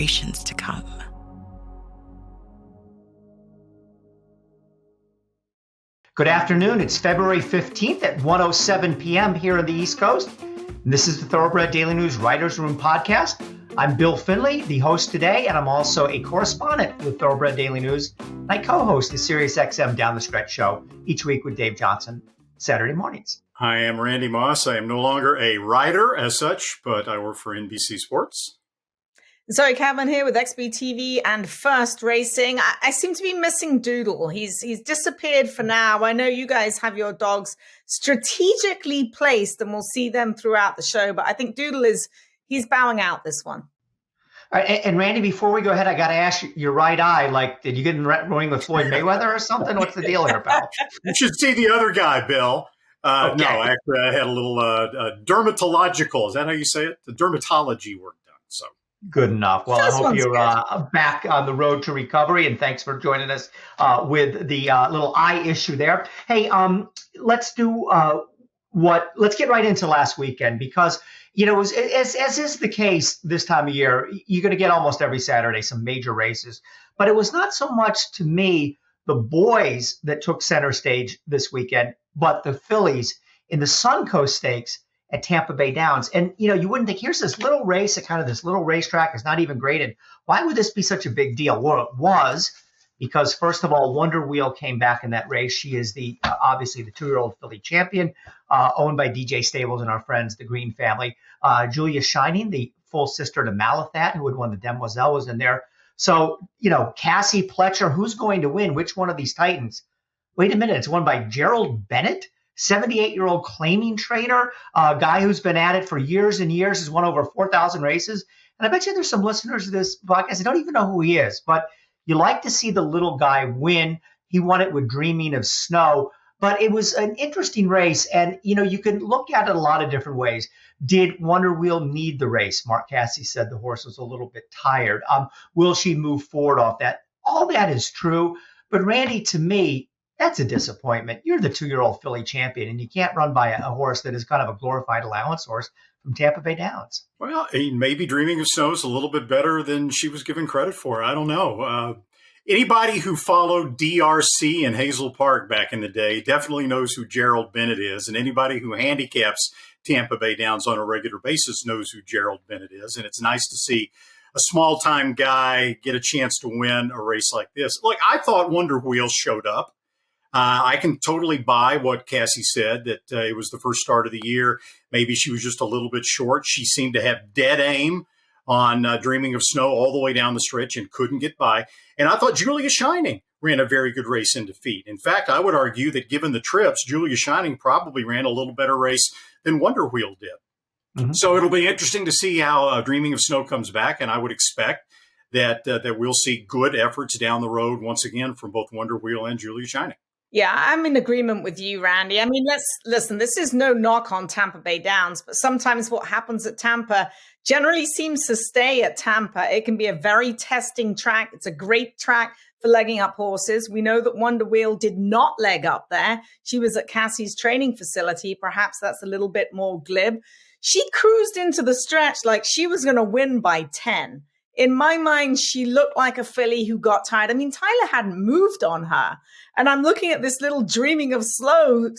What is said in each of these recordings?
generations to come. Good afternoon. It's February 15th at 1:07 p.m. here on the East Coast. And this is the Thoroughbred Daily News Writers Room podcast. I'm Bill Finley, the host today, and I'm also a correspondent with Thoroughbred Daily News. I co-host the SiriusXM Down the Stretch show each week with Dave Johnson, Saturday mornings. I am Randy Moss. I am no longer a writer as such, but I work for NBC Sports. Zoe Cadman here with XBTV and First Racing. I seem to be missing Doodle. He's disappeared for now. I know you guys have your dogs strategically placed, and we'll see them throughout the show. But I think Doodle he's bowing out this one. All right, and Randy, before we go ahead, I got to ask you, your right eye. Like, did you get in ring with Floyd Mayweather or something? What's the deal here, pal? You should see the other guy, Bill. Okay. No, actually, I had a little dermatological. Is that how you say it? The dermatology work done. So. Good enough. Well, I hope you're back on the road to recovery, and thanks for joining us with the little eye issue there. Hey, let's do let's get right into last weekend, because as is the case this time of year, you're going to get almost every Saturday some major races, but it was not so much to me the boys that took center stage this weekend, but the fillies in the Suncoast Stakes at Tampa Bay Downs. And, you wouldn't think, here's this little race at kind of this little racetrack. It's not even graded. Why would this be such a big deal? Well, it was because, first of all, Wonder Wheel came back in that race. She is obviously the 2-year-old filly champion, owned by DJ Stables and our friends, the Green family. Julia Shining, the full sister to Malathat, who had won the Demoiselle, was in there. So, Cassie Pletcher, who's going to win? Which one of these Titans? Wait a minute. It's won by Gerald Bennett, 78-year-old claiming trainer, a guy who's been at it for years and years, has won over 4,000 races. And I bet you there's some listeners of this podcast that don't even know who he is, but you like to see the little guy win. He won it with Dreaming of Snow, but it was an interesting race. And, you can look at it a lot of different ways. Did Wonder Wheel need the race? Mark Casse said the horse was a little bit tired. Will she move forward off that? All that is true. But Randy, to me, that's a disappointment. You're the 2-year-old filly champion, and you can't run by a horse that is kind of a glorified allowance horse from Tampa Bay Downs. Well, maybe Dreaming of Snow is a little bit better than she was given credit for. I don't know. Anybody who followed DRC in Hazel Park back in the day definitely knows who Gerald Bennett is, and anybody who handicaps Tampa Bay Downs on a regular basis knows who Gerald Bennett is. And it's nice to see a small-time guy get a chance to win a race like this. Look, I thought Wonder Wheel showed up. I can totally buy what Cassie said, that it was the first start of the year. Maybe she was just a little bit short. She seemed to have dead aim on Dreaming of Snow all the way down the stretch and couldn't get by. And I thought Julia Shining ran a very good race in defeat. In fact, I would argue that given the trips, Julia Shining probably ran a little better race than Wonder Wheel did. Mm-hmm. So it'll be interesting to see how Dreaming of Snow comes back. And I would expect that we'll see good efforts down the road once again from both Wonder Wheel and Julia Shining. Yeah, I'm in agreement with you, Randy. I mean, let's listen, this is no knock on Tampa Bay Downs, but sometimes what happens at Tampa generally seems to stay at Tampa. It can be a very testing track. It's a great track for legging up horses. We know that Wonder Wheel did not leg up there. She was at Cassie's training facility. Perhaps that's a little bit more glib. She cruised into the stretch like she was going to win by 10. In my mind, she looked like a filly who got tired. I mean, Tyler hadn't moved on her. And I'm looking at this little Dreaming of Snow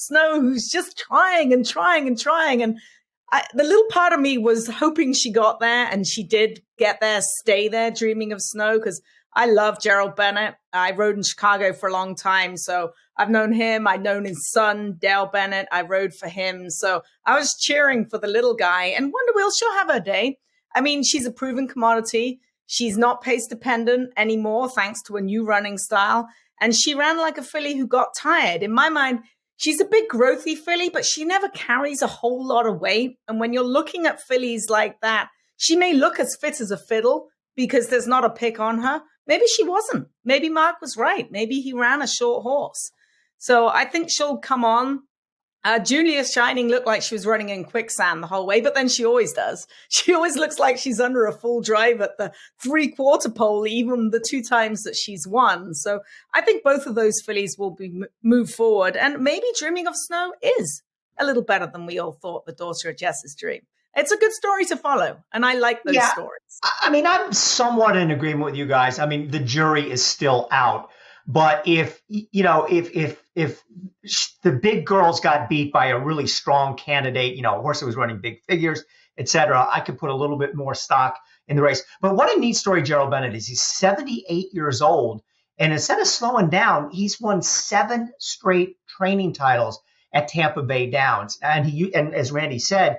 who's just trying and trying and trying. And the little part of me was hoping she got there, and she did get there, stay there, Dreaming of Snow, because I love Gerald Bennett. I rode in Chicago for a long time, so I've known him. I've known his son, Dale Bennett. I rode for him. So I was cheering for the little guy. And Wonder Wheel, she'll have her day. I mean, she's a proven commodity. She's not pace dependent anymore, thanks to a new running style. And she ran like a filly who got tired. In my mind, she's a big growthy filly, but she never carries a whole lot of weight. And when you're looking at fillies like that, she may look as fit as a fiddle because there's not a pick on her. Maybe she wasn't. Maybe Mark was right. Maybe he ran a short horse. So I think she'll come on. Julia Shining looked like she was running in quicksand the whole way, but then she always does. She always looks like she's under a full drive at the 3/4 pole, even the 2 times that she's won. So I think both of those fillies will be moved forward. And maybe Dreaming of Snow is a little better than we all thought, the daughter of Jess's dream. It's a good story to follow. And I like those stories. I mean, I'm somewhat in agreement with you guys. I mean, the jury is still out. But if the big girls got beat by a really strong candidate, a horse that was running big figures, et cetera, I could put a little bit more stock in the race. But what a neat story Gerald Bennett is. He's 78 years old. And instead of slowing down, he's won 7 straight training titles at Tampa Bay Downs. And as Randy said,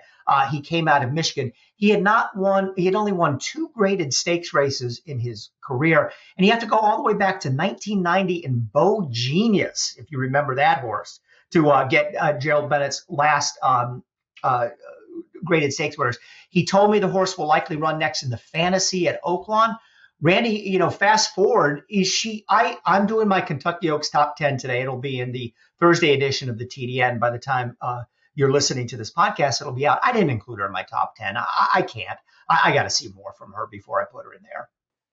he came out of Michigan. He had only won 2 graded stakes races in his career. And you have to go all the way back to 1990 in Beau Genius, if you remember that horse, to get Gerald Bennett's last graded stakes winners. He told me the horse will likely run next in the Fantasy at Oaklawn. Randy, fast forward, I'm doing my Kentucky Oaks top 10 today. It'll be in the Thursday edition of the TDN. By the time you're listening to this podcast, it'll be out. I didn't include her in my top 10. I can't. I got to see more from her before I put her in there.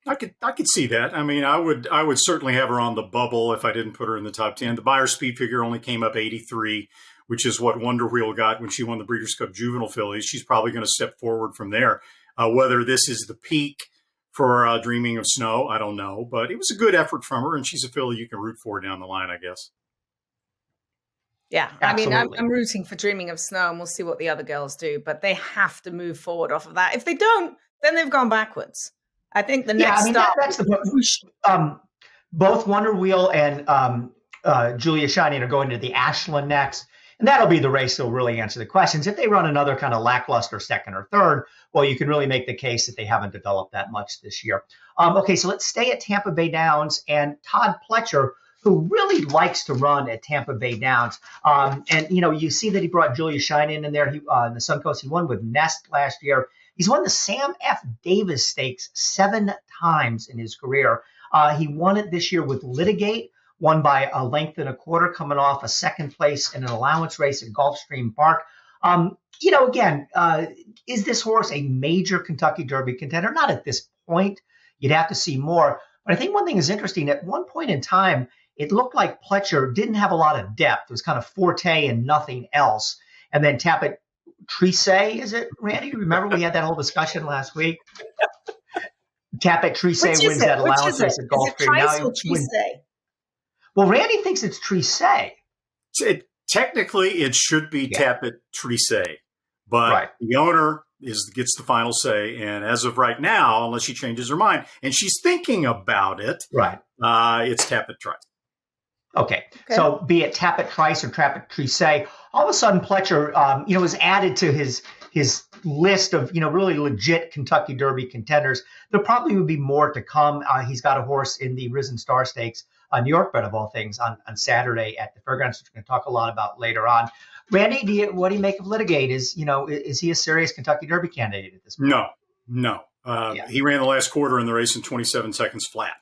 I could see that. I mean, I would certainly have her on the bubble if I didn't put her in the top 10. The Beyer speed figure only came up 83, which is what Wonder Wheel got when she won the Breeders' Cup Juvenile Fillies. She's probably going to step forward from there. Whether this is the peak for Dreaming of Snow, I don't know. But it was a good effort from her, and she's a filly you can root for down the line, I guess. Yeah, Absolutely. I mean, I'm rooting for Dreaming of Snow, and we'll see what the other girls do. But they have to move forward off of that. If they don't, then they've gone backwards. I think the next stop. That's the both Wonder Wheel and Julia Shining are going to the Ashland next. And that'll be the race that'll really answer the questions. If they run another kind of lackluster second or third, well, you can really make the case that they haven't developed that much this year. Okay, so let's stay at Tampa Bay Downs and Todd Pletcher, who really likes to run at Tampa Bay Downs. And you see that he brought Julia Shining in there. He in the Suncoast. He won with Nest last year. He's won the Sam F. Davis Stakes 7 times in his career. He won it this year with Litigate, won by a length and a quarter, coming off a second place in an allowance race at Gulfstream Park. Is this horse a major Kentucky Derby contender? Not at this point. You'd have to see more. But I think one thing is interesting. At one point in time, it looked like Pletcher didn't have a lot of depth. It was kind of Forte and nothing else. And then Tapit Trisse, is it, Randy? Remember we had that whole discussion last week? Tapit Trisse wins that allowance race at Gulfstream. Well, Randy thinks it's Trisse. Technically, it should be Tapit Trisse, but the owner gets the final say. And as of right now, unless she changes her mind, and she's thinking about it, it's Tapit Trice. Okay, so be it Tapit Trice or Tapit Trisse, all of a sudden Pletcher, was added to his list of, really legit Kentucky Derby contenders. There probably would be more to come. He's got a horse in the Risen Star Stakes, New York bred of all things, on Saturday at the Fairgrounds, which we're going to talk a lot about later on. Randy, what do you make of Litigate? Is he a serious Kentucky Derby candidate at this point? No. He ran the last quarter in the race in 27 seconds flat.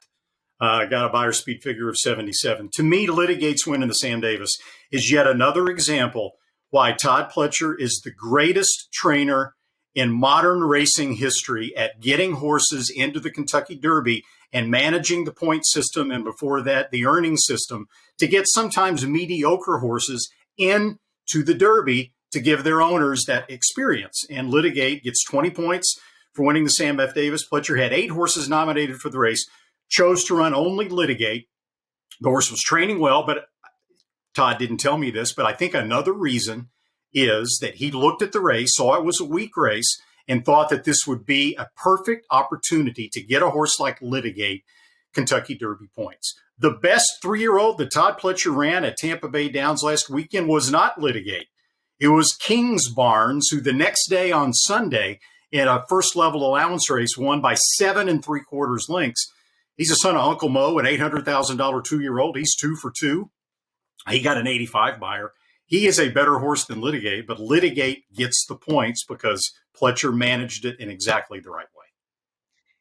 Got a Beyer speed figure of 77. To me, Litigate's win in the Sam Davis is yet another example why Todd Pletcher is the greatest trainer in modern racing history at getting horses into the Kentucky Derby and managing the point system, and before that, the earning system, to get sometimes mediocre horses into the Derby to give their owners that experience. And Litigate gets 20 points for winning the Sam F. Davis. Pletcher had 8 horses nominated for the race, chose to run only Litigate. The horse was training well, but Todd didn't tell me this, but I think another reason is that he looked at the race, saw it was a weak race, and thought that this would be a perfect opportunity to get a horse like Litigate Kentucky Derby points. The best 3-year-old that Todd Pletcher ran at Tampa Bay Downs last weekend was not Litigate. It was Kings Barnes, who the next day on Sunday in a first-level allowance race won by 7 3/4 lengths. He's a son of Uncle Mo, an $800,000 2-year-old. He's 2 for 2. He got an 85 Beyer. He is a better horse than Litigate, but Litigate gets the points because Pletcher managed it in exactly the right way.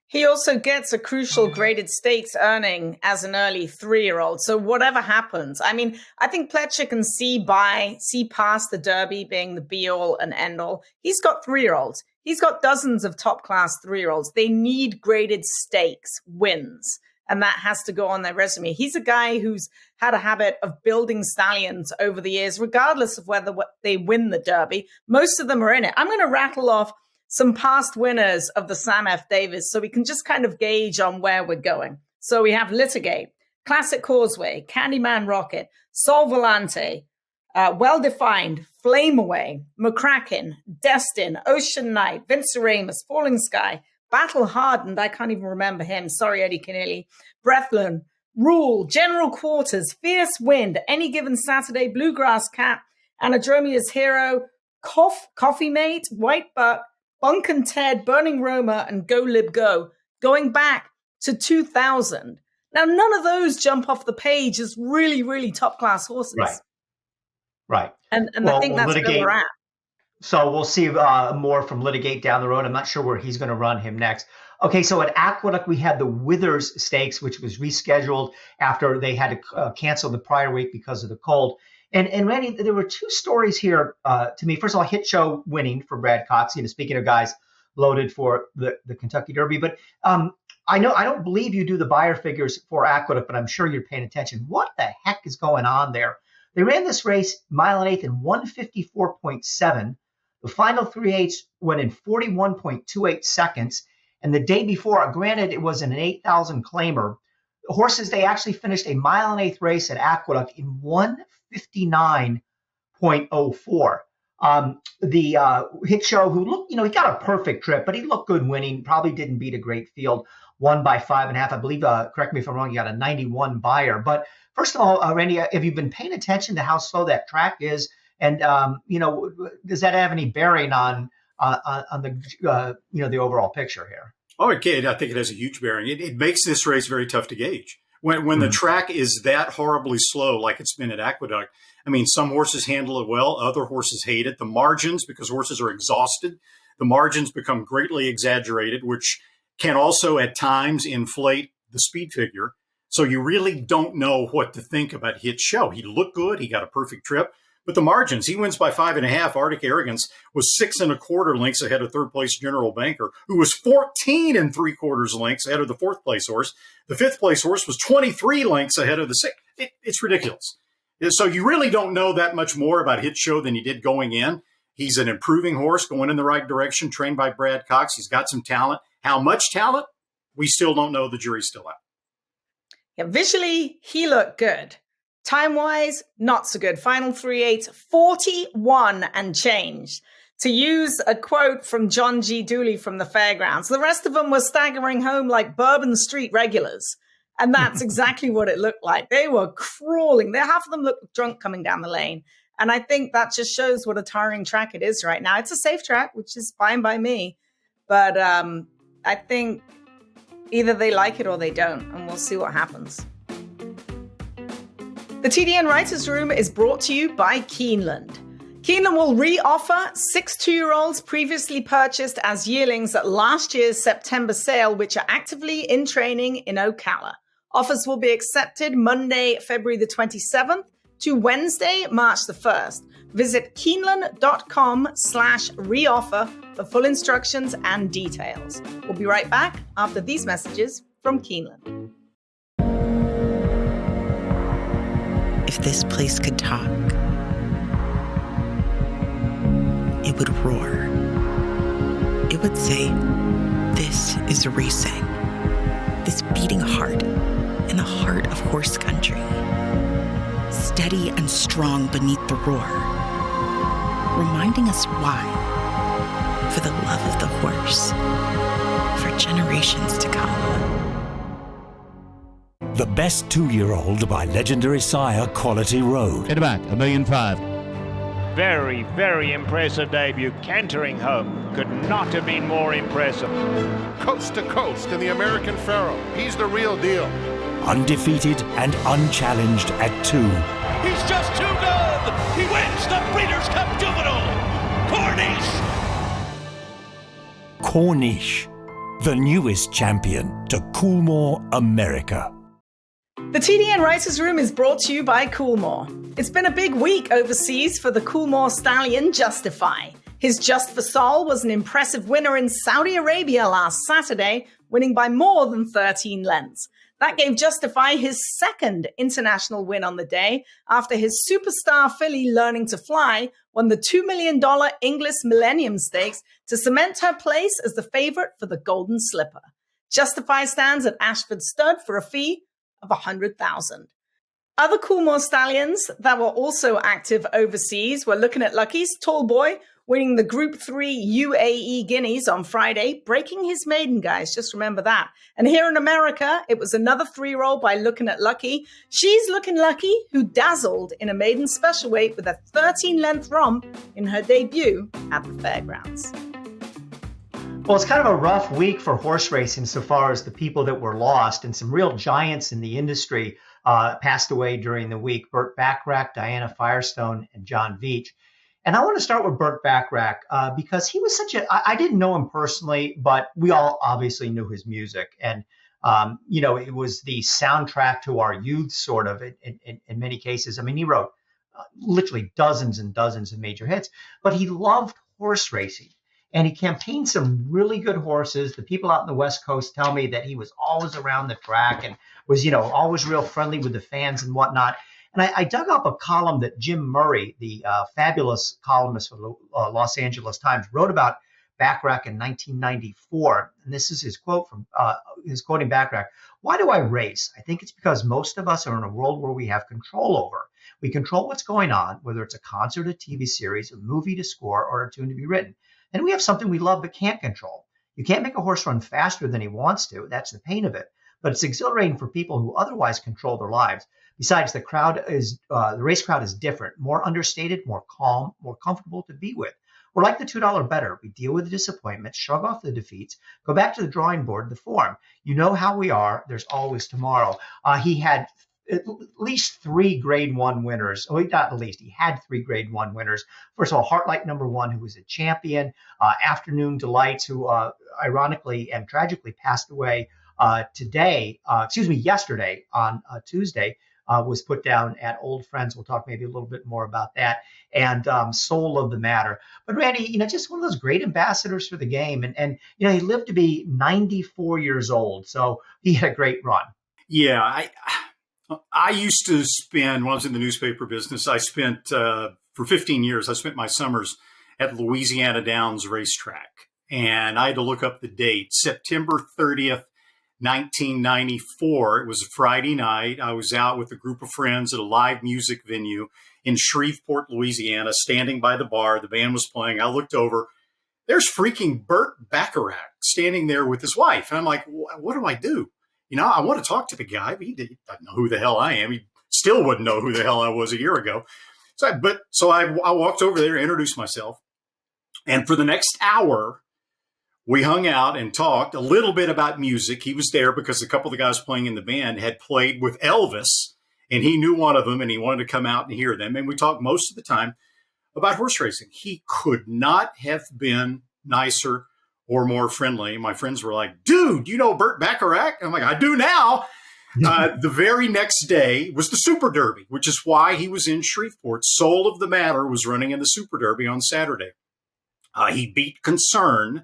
He also gets a crucial graded stakes earning as an early 3-year-old. So whatever happens, I mean, I think Pletcher can see past the Derby being the be-all and end-all. He's got 3-year-olds. He's got dozens of top-class 3-year-olds. They need graded stakes wins. and that has to go on their resume. He's a guy who's had a habit of building stallions over the years, regardless of whether they win the Derby. Most of them are in it. I'm going to rattle off some past winners of the Sam F. Davis so we can just kind of gauge on where we're going. So we have Litigate, Classic Causeway, Candyman Rocket, Sol Volante, Well-Defined, Flame Away, McCracken, Destin, Ocean Knight, Vince Aramus, Falling Sky, Battle Hardened, I can't even remember him, sorry Eddie Keneally, Breathlin, Rule, General Quarters, Fierce Wind, Any Given Saturday, Bluegrass Cat, Anadromia's Hero, Coffee Mate, White Buck, Bunk and Ted, Burning Roma, and Go Lib Go, going back to 2000. Now, none of those jump off the page as really, really top-class horses. Right. And I think that's where we're at. So we'll see more from Litigate down the road. I'm not sure where he's going to run him next. Okay, so at Aqueduct, we had the Withers Stakes, which was rescheduled after they had to cancel the prior week because of the cold. And Randy, there were two stories here to me. First of all, Hit Show winning for Brad Cox, speaking of guys loaded for the Kentucky Derby. But I don't believe you do the buyer figures for Aqueduct, but I'm sure you're paying attention. What the heck is going on there? They ran this race mile and eighth in 154.7. The final 3/8 went in 41.28 seconds. And the day before, granted, it was an 8,000 claimer. The horses, they actually finished a mile and eighth race at Aqueduct in 159.04. The Hit Show, who looked, he got a perfect trip, but he looked good winning, probably didn't beat a great field, won by 5.5. I believe, correct me if I'm wrong, you got a 91 buyer. But first of all, Randy, have you been paying attention to how slow that track is? And, does that have any bearing on the overall picture here? Oh, it can. I think it has a huge bearing. It makes this race very tough to gauge. When the track is that horribly slow, like it's been at Aqueduct, I mean, some horses handle it well, other horses hate it. The margins, because horses are exhausted, the margins become greatly exaggerated, which can also at times inflate the speed figure. So you really don't know what to think about Hit Show. He looked good. He got a perfect trip. But the margins, he wins by 5.5. Arctic Arrogance was 6 1/4 lengths ahead of third place General Banker, who was 14 3/4 lengths ahead of the fourth place horse. The fifth place horse was 23 lengths ahead of the sixth. It's ridiculous. So you really don't know that much more about Hit Show than you did going in. He's an improving horse going in the right direction, trained by Brad Cox. He's got some talent. How much talent? We still don't know. The jury's still out. Yeah, visually, he looked good. Time-wise, not so good. Final 3/8, 41 and change. To use a quote from John G. Dooley from the fairgrounds, the rest of them were staggering home like Bourbon Street regulars. And that's exactly what it looked like. They were crawling. Half of them looked drunk coming down the lane. And I think that just shows what a tiring track it is right now. It's a safe track, which is fine by me. But I think either they like it or they don't. And we'll see what happens. The TDN Writers Room is brought to you by Keeneland. Keeneland will re-offer 6 2-year-olds previously purchased as yearlings at last year's September sale, which are actively in training in Ocala. Offers will be accepted Monday, February the 27th to Wednesday, March the 1st. Visit keeneland.com/reoffer for full instructions and details. We'll be right back after these messages from Keeneland. If this place could talk, it would roar. It would say, this is racing. This beating heart in the heart of horse country. Steady and strong beneath the roar. Reminding us why. For the love of the horse. For generations to come. The Best 2-Year-Old by legendary sire Quality Road. At about $1.5 million. Very, very impressive debut. Cantering home. Could not have been more impressive. Coast to coast in the American Pharaoh. He's the real deal. Undefeated and unchallenged at 2. He's just too good. He wins the Breeders' Cup Juvenile. Corniche, the newest champion to Coolmore, America. The TDN Writers Room is brought to you by Coolmore. It's been a big week overseas for the Coolmore stallion Justify. His Just for Sol was an impressive winner in Saudi Arabia last Saturday, winning by more than 13 lengths. That gave Justify his second international win on the day after his superstar filly Learning to Fly won the $2 million Inglis Millennium Stakes to cement her place as the favorite for the Golden Slipper. Justify stands at Ashford Stud for a fee of $100,000. Other Coolmore stallions that were also active overseas were Looking at Lucky's Tall Boy, winning the Group 3 UAE Guineas on Friday, breaking his maiden, guys. Just remember that. And here in America, it was another 3-year-old by Looking at Lucky. She's Looking Lucky, who dazzled in a maiden special weight with a 13-length romp in her debut at the fairgrounds. Well, it's kind of a rough week for horse racing so far as the people that were lost, and some real giants in the industry passed away during the week. Bert Bachrach, Diana Firestone, and John Veach. And I want to start with Bert Bachrach because he was I didn't know him personally, but we all obviously knew his music. And, it was the soundtrack to our youth, sort of, in many cases. I mean, he wrote literally dozens and dozens of major hits, but he loved horse racing. And he campaigned some really good horses. The people out in the West Coast tell me that he was always around the track and was, always real friendly with the fans and whatnot. And I dug up a column that Jim Murray, the fabulous columnist for the Los Angeles Times, wrote about Bachrach in 1994. And this is his quote his quoting Bachrach. "Why do I race? I think it's because most of us are in a world where we have control over. We control what's going on, whether it's a concert, a TV series, a movie to score, or a tune to be written. And we have something we love but can't control. You can't make a horse run faster than he wants to. That's the pain of it. But it's exhilarating for people who otherwise control their lives. Besides, the race crowd is different, more understated, more calm, more comfortable to be with. We're like the $2 bettor. We deal with the disappointments, shrug off the defeats, go back to the drawing board, the form. You know how we are. There's always tomorrow." He had at least 3 Grade 1 winners. Well, not at least. He had 3 Grade 1 winners. First of all, Heartlight #1, who was a champion. Afternoon Delights, who ironically and tragically passed away yesterday on Tuesday, was put down at Old Friends. We'll talk maybe a little bit more about that. And Soul of the Matter. But Randy, just one of those great ambassadors for the game. And he lived to be 94 years old. So he had a great run. Yeah, I used to spend, when I was in the newspaper business, I spent, for 15 years, I spent my summers at Louisiana Downs Racetrack. And I had to look up the date, September 30th, 1994. It was a Friday night. I was out with a group of friends at a live music venue in Shreveport, Louisiana, standing by the bar. The band was playing. I looked over. There's freaking Bert Bachrach standing there with his wife. And I'm like, what do I do? I want to talk to the guy, but he doesn't know who the hell I am. He still wouldn't know who the hell I was a year ago. So I walked over there, introduced myself. And for the next hour, we hung out and talked a little bit about music. He was there because a couple of the guys playing in the band had played with Elvis, and he knew one of them, and he wanted to come out and hear them. And we talked most of the time about horse racing. He could not have been nicer or more friendly. My friends were like, "Dude, you know Bert Bachrach?" I'm like, "I do now." The very next day was the Super Derby, which is why he was in Shreveport. Soul of the Matter was running in the Super Derby on Saturday. He beat Concern.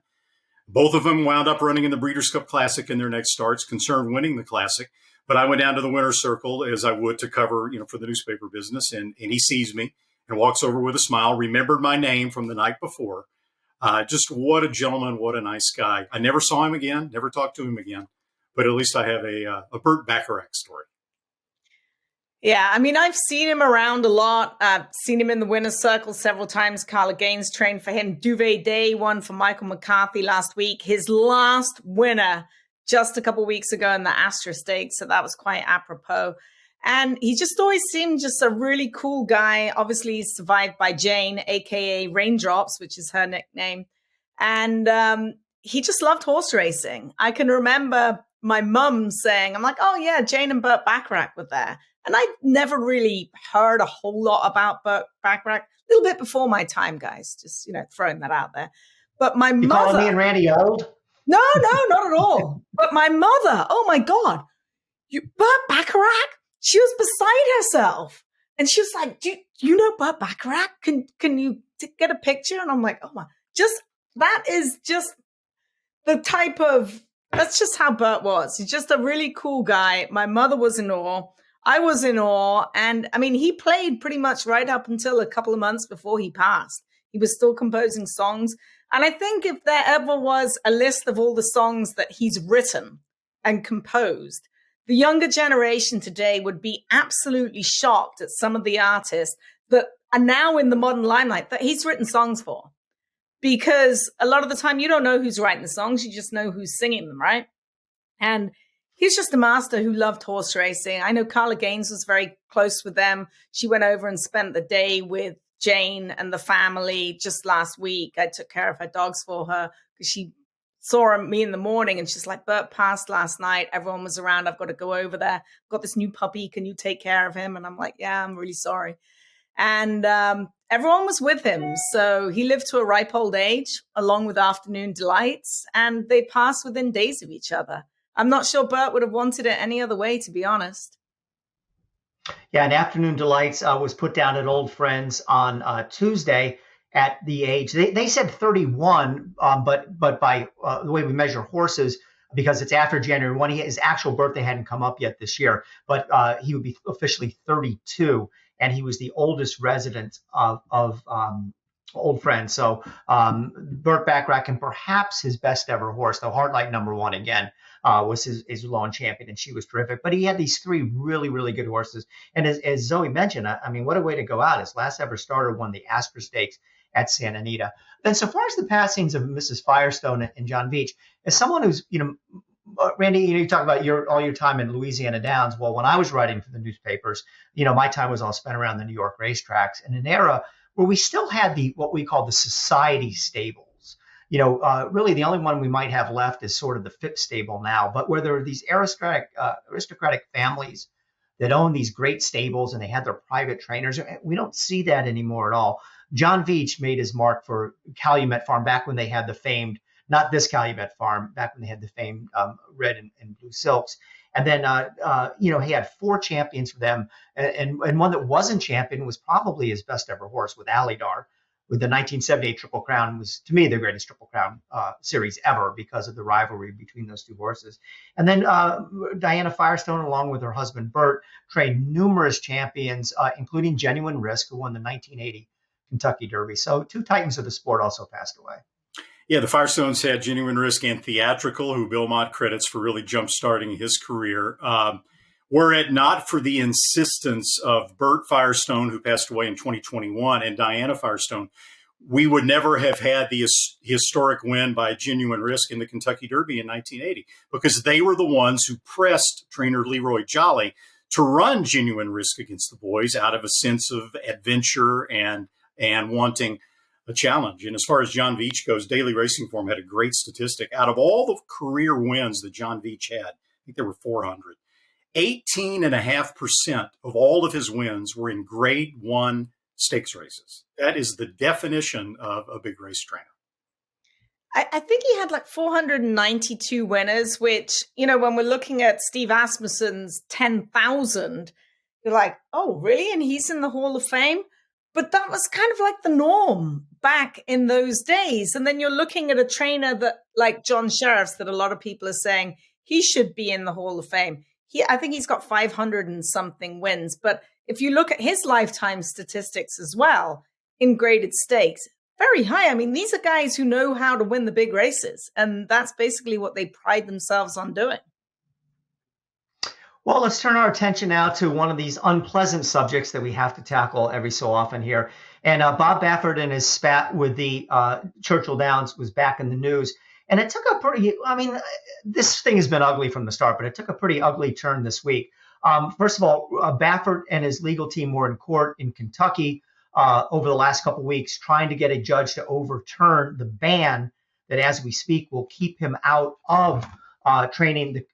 Both of them wound up running in the Breeders' Cup Classic in their next starts, Concern winning the Classic. But I went down to the winner's circle, as I would to cover, for the newspaper business. And he sees me and walks over with a smile, remembered my name from the night before. Just what a gentleman, what a nice guy. I never saw him again, never talked to him again, but at least I have a Bert Bachrach story. Yeah, I mean, I've seen him around a lot. I've seen him in the winner's circle several times. Carla Gaines trained for him. Duvet Day won for Michael McCarthy last week. His last winner just a couple weeks ago in the Astra Stakes, so that was quite apropos. And he just always seemed just a really cool guy. Obviously, he's survived by Jane, a.k.a. Raindrops, which is her nickname. And he just loved horse racing. I can remember my mum saying, I'm like, "Oh, yeah, Jane and Bert Bachrach were there." And I never really heard a whole lot about Bert Bachrach. A little bit before my time, guys. Just, throwing that out there. But my mother... You calling me and Randy old? No, not at all. But my mother, oh, my God. Bert Bachrach? She was beside herself. And she was like, do you know Bert Bachrach? Can you get a picture? And I'm like, oh my, that is just the type of That's just how Bert was. He's just a really cool guy. My mother was in awe. I was in awe. And I mean, he played pretty much right up until a couple of months before he passed. He was still composing songs. And I think if there ever was a list of all the songs that he's written and composed, the younger generation today would be absolutely shocked at some of the artists that are now in the modern limelight that he's written songs for. Because a lot of the time you don't know who's writing the songs, you just know who's singing them, right? And he's just a master who loved horse racing. I know Carla Gaines was very close with them. She went over and spent the day with Jane and the family just last week. I took care of her dogs for her because she saw me in the morning and she's like, Bert passed last night. Everyone was around. I've got to go over there. I've got this new puppy. Can you take care of him? And I'm like, yeah, I'm really sorry. And everyone was with him. So he lived to a ripe old age along with Afternoon Delights, and they passed within days of each other. I'm not sure Bert would have wanted it any other way, to be honest. Yeah, and Afternoon Delights was put down at Old Friends on Tuesday at the age, they said 31, but by the way we measure horses, because it's after January 1, his actual birthday hadn't come up yet this year, but he would be officially 32. And he was the oldest resident of Old Friends. So Bert Bachrach, and perhaps his best ever horse, the Heartlight #1 again, was his lawn champion, and she was terrific. But he had these three really, really good horses. And as Zoe mentioned, I mean, what a way to go out. His last ever starter won the Asper Stakes at Santa Anita. Then so far as the passings of Mrs. Firestone and John Veach, as someone who's, Randy, you talk about all your time in Louisiana Downs. Well, when I was writing for the newspapers, my time was all spent around the New York racetracks in an era where we still had what we call the society stables. Really the only one we might have left is sort of the Phipps stable now, but where there are these aristocratic families that own these great stables and they had their private trainers. We don't see that anymore at all. John Veach made his mark for Calumet Farm back when they had the famed, not this Calumet Farm, back when they had the famed red and blue silks. And then, he had 4 champions for them. And one that wasn't champion was probably his best ever horse with Alydar, with the 1978 Triple Crown. Was, to me, the greatest Triple Crown series ever because of the rivalry between those two horses. And then Diana Firestone, along with her husband Bert, trained numerous champions, including Genuine Risk, who won the 1980 Kentucky Derby. So 2 titans of the sport also passed away. Yeah, the Firestones had Genuine Risk and Theatrical, who Bill Mott credits for really jump-starting his career. Were it not for the insistence of Bert Firestone, who passed away in 2021, and Diana Firestone, we would never have had the historic win by Genuine Risk in the Kentucky Derby in 1980, because they were the ones who pressed trainer Leroy Jolly to run Genuine Risk against the boys out of a sense of adventure and wanting a challenge. And as far as John Veach goes, Daily Racing Form had a great statistic. Out of all the career wins that John Veach had, I think there were 400, 18.5% of all of his wins were in Grade 1 stakes races. That is the definition of a big race trainer. I think he had like 492 winners, which, when we're looking at Steve Asmussen's 10,000, you're like, oh, really? And he's in the Hall of Fame? But that was kind of like the norm back in those days. And then you're looking at a trainer that, like John Sheriff's, that a lot of people are saying he should be in the Hall of Fame. I think he's got 500 and something wins. But if you look at his lifetime statistics as well, in graded stakes, very high. I mean, these are guys who know how to win the big races. And that's basically what they pride themselves on doing. Well, let's turn our attention now to one of these unpleasant subjects that we have to tackle every so often here. And Bob Baffert and his spat with the Churchill Downs was back in the news. And it took this thing has been ugly from the start, but it took a pretty ugly turn this week. First of all, Baffert and his legal team were in court in Kentucky over the last couple of weeks trying to get a judge to overturn the ban that, as we speak, will keep him out of training the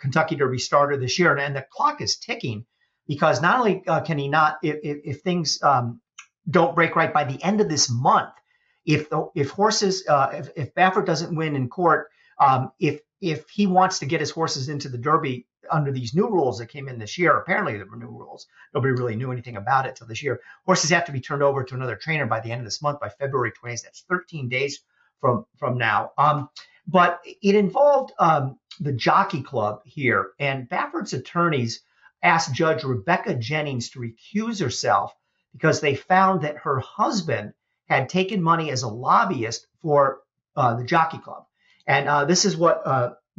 Kentucky Derby starter this year. And the clock is ticking because not only can he not, if things don't break right by the end of this month, if Baffert doesn't win in court, if he wants to get his horses into the Derby under these new rules that came in this year, apparently there were new rules. Nobody really knew anything about it till this year. Horses have to be turned over to another trainer by the end of this month, by February 20th. That's 13 days from now. But it involved the Jockey Club here, and Baffert's attorneys asked Judge Rebecca Jennings to recuse herself because they found that her husband had taken money as a lobbyist for the Jockey Club. And this is what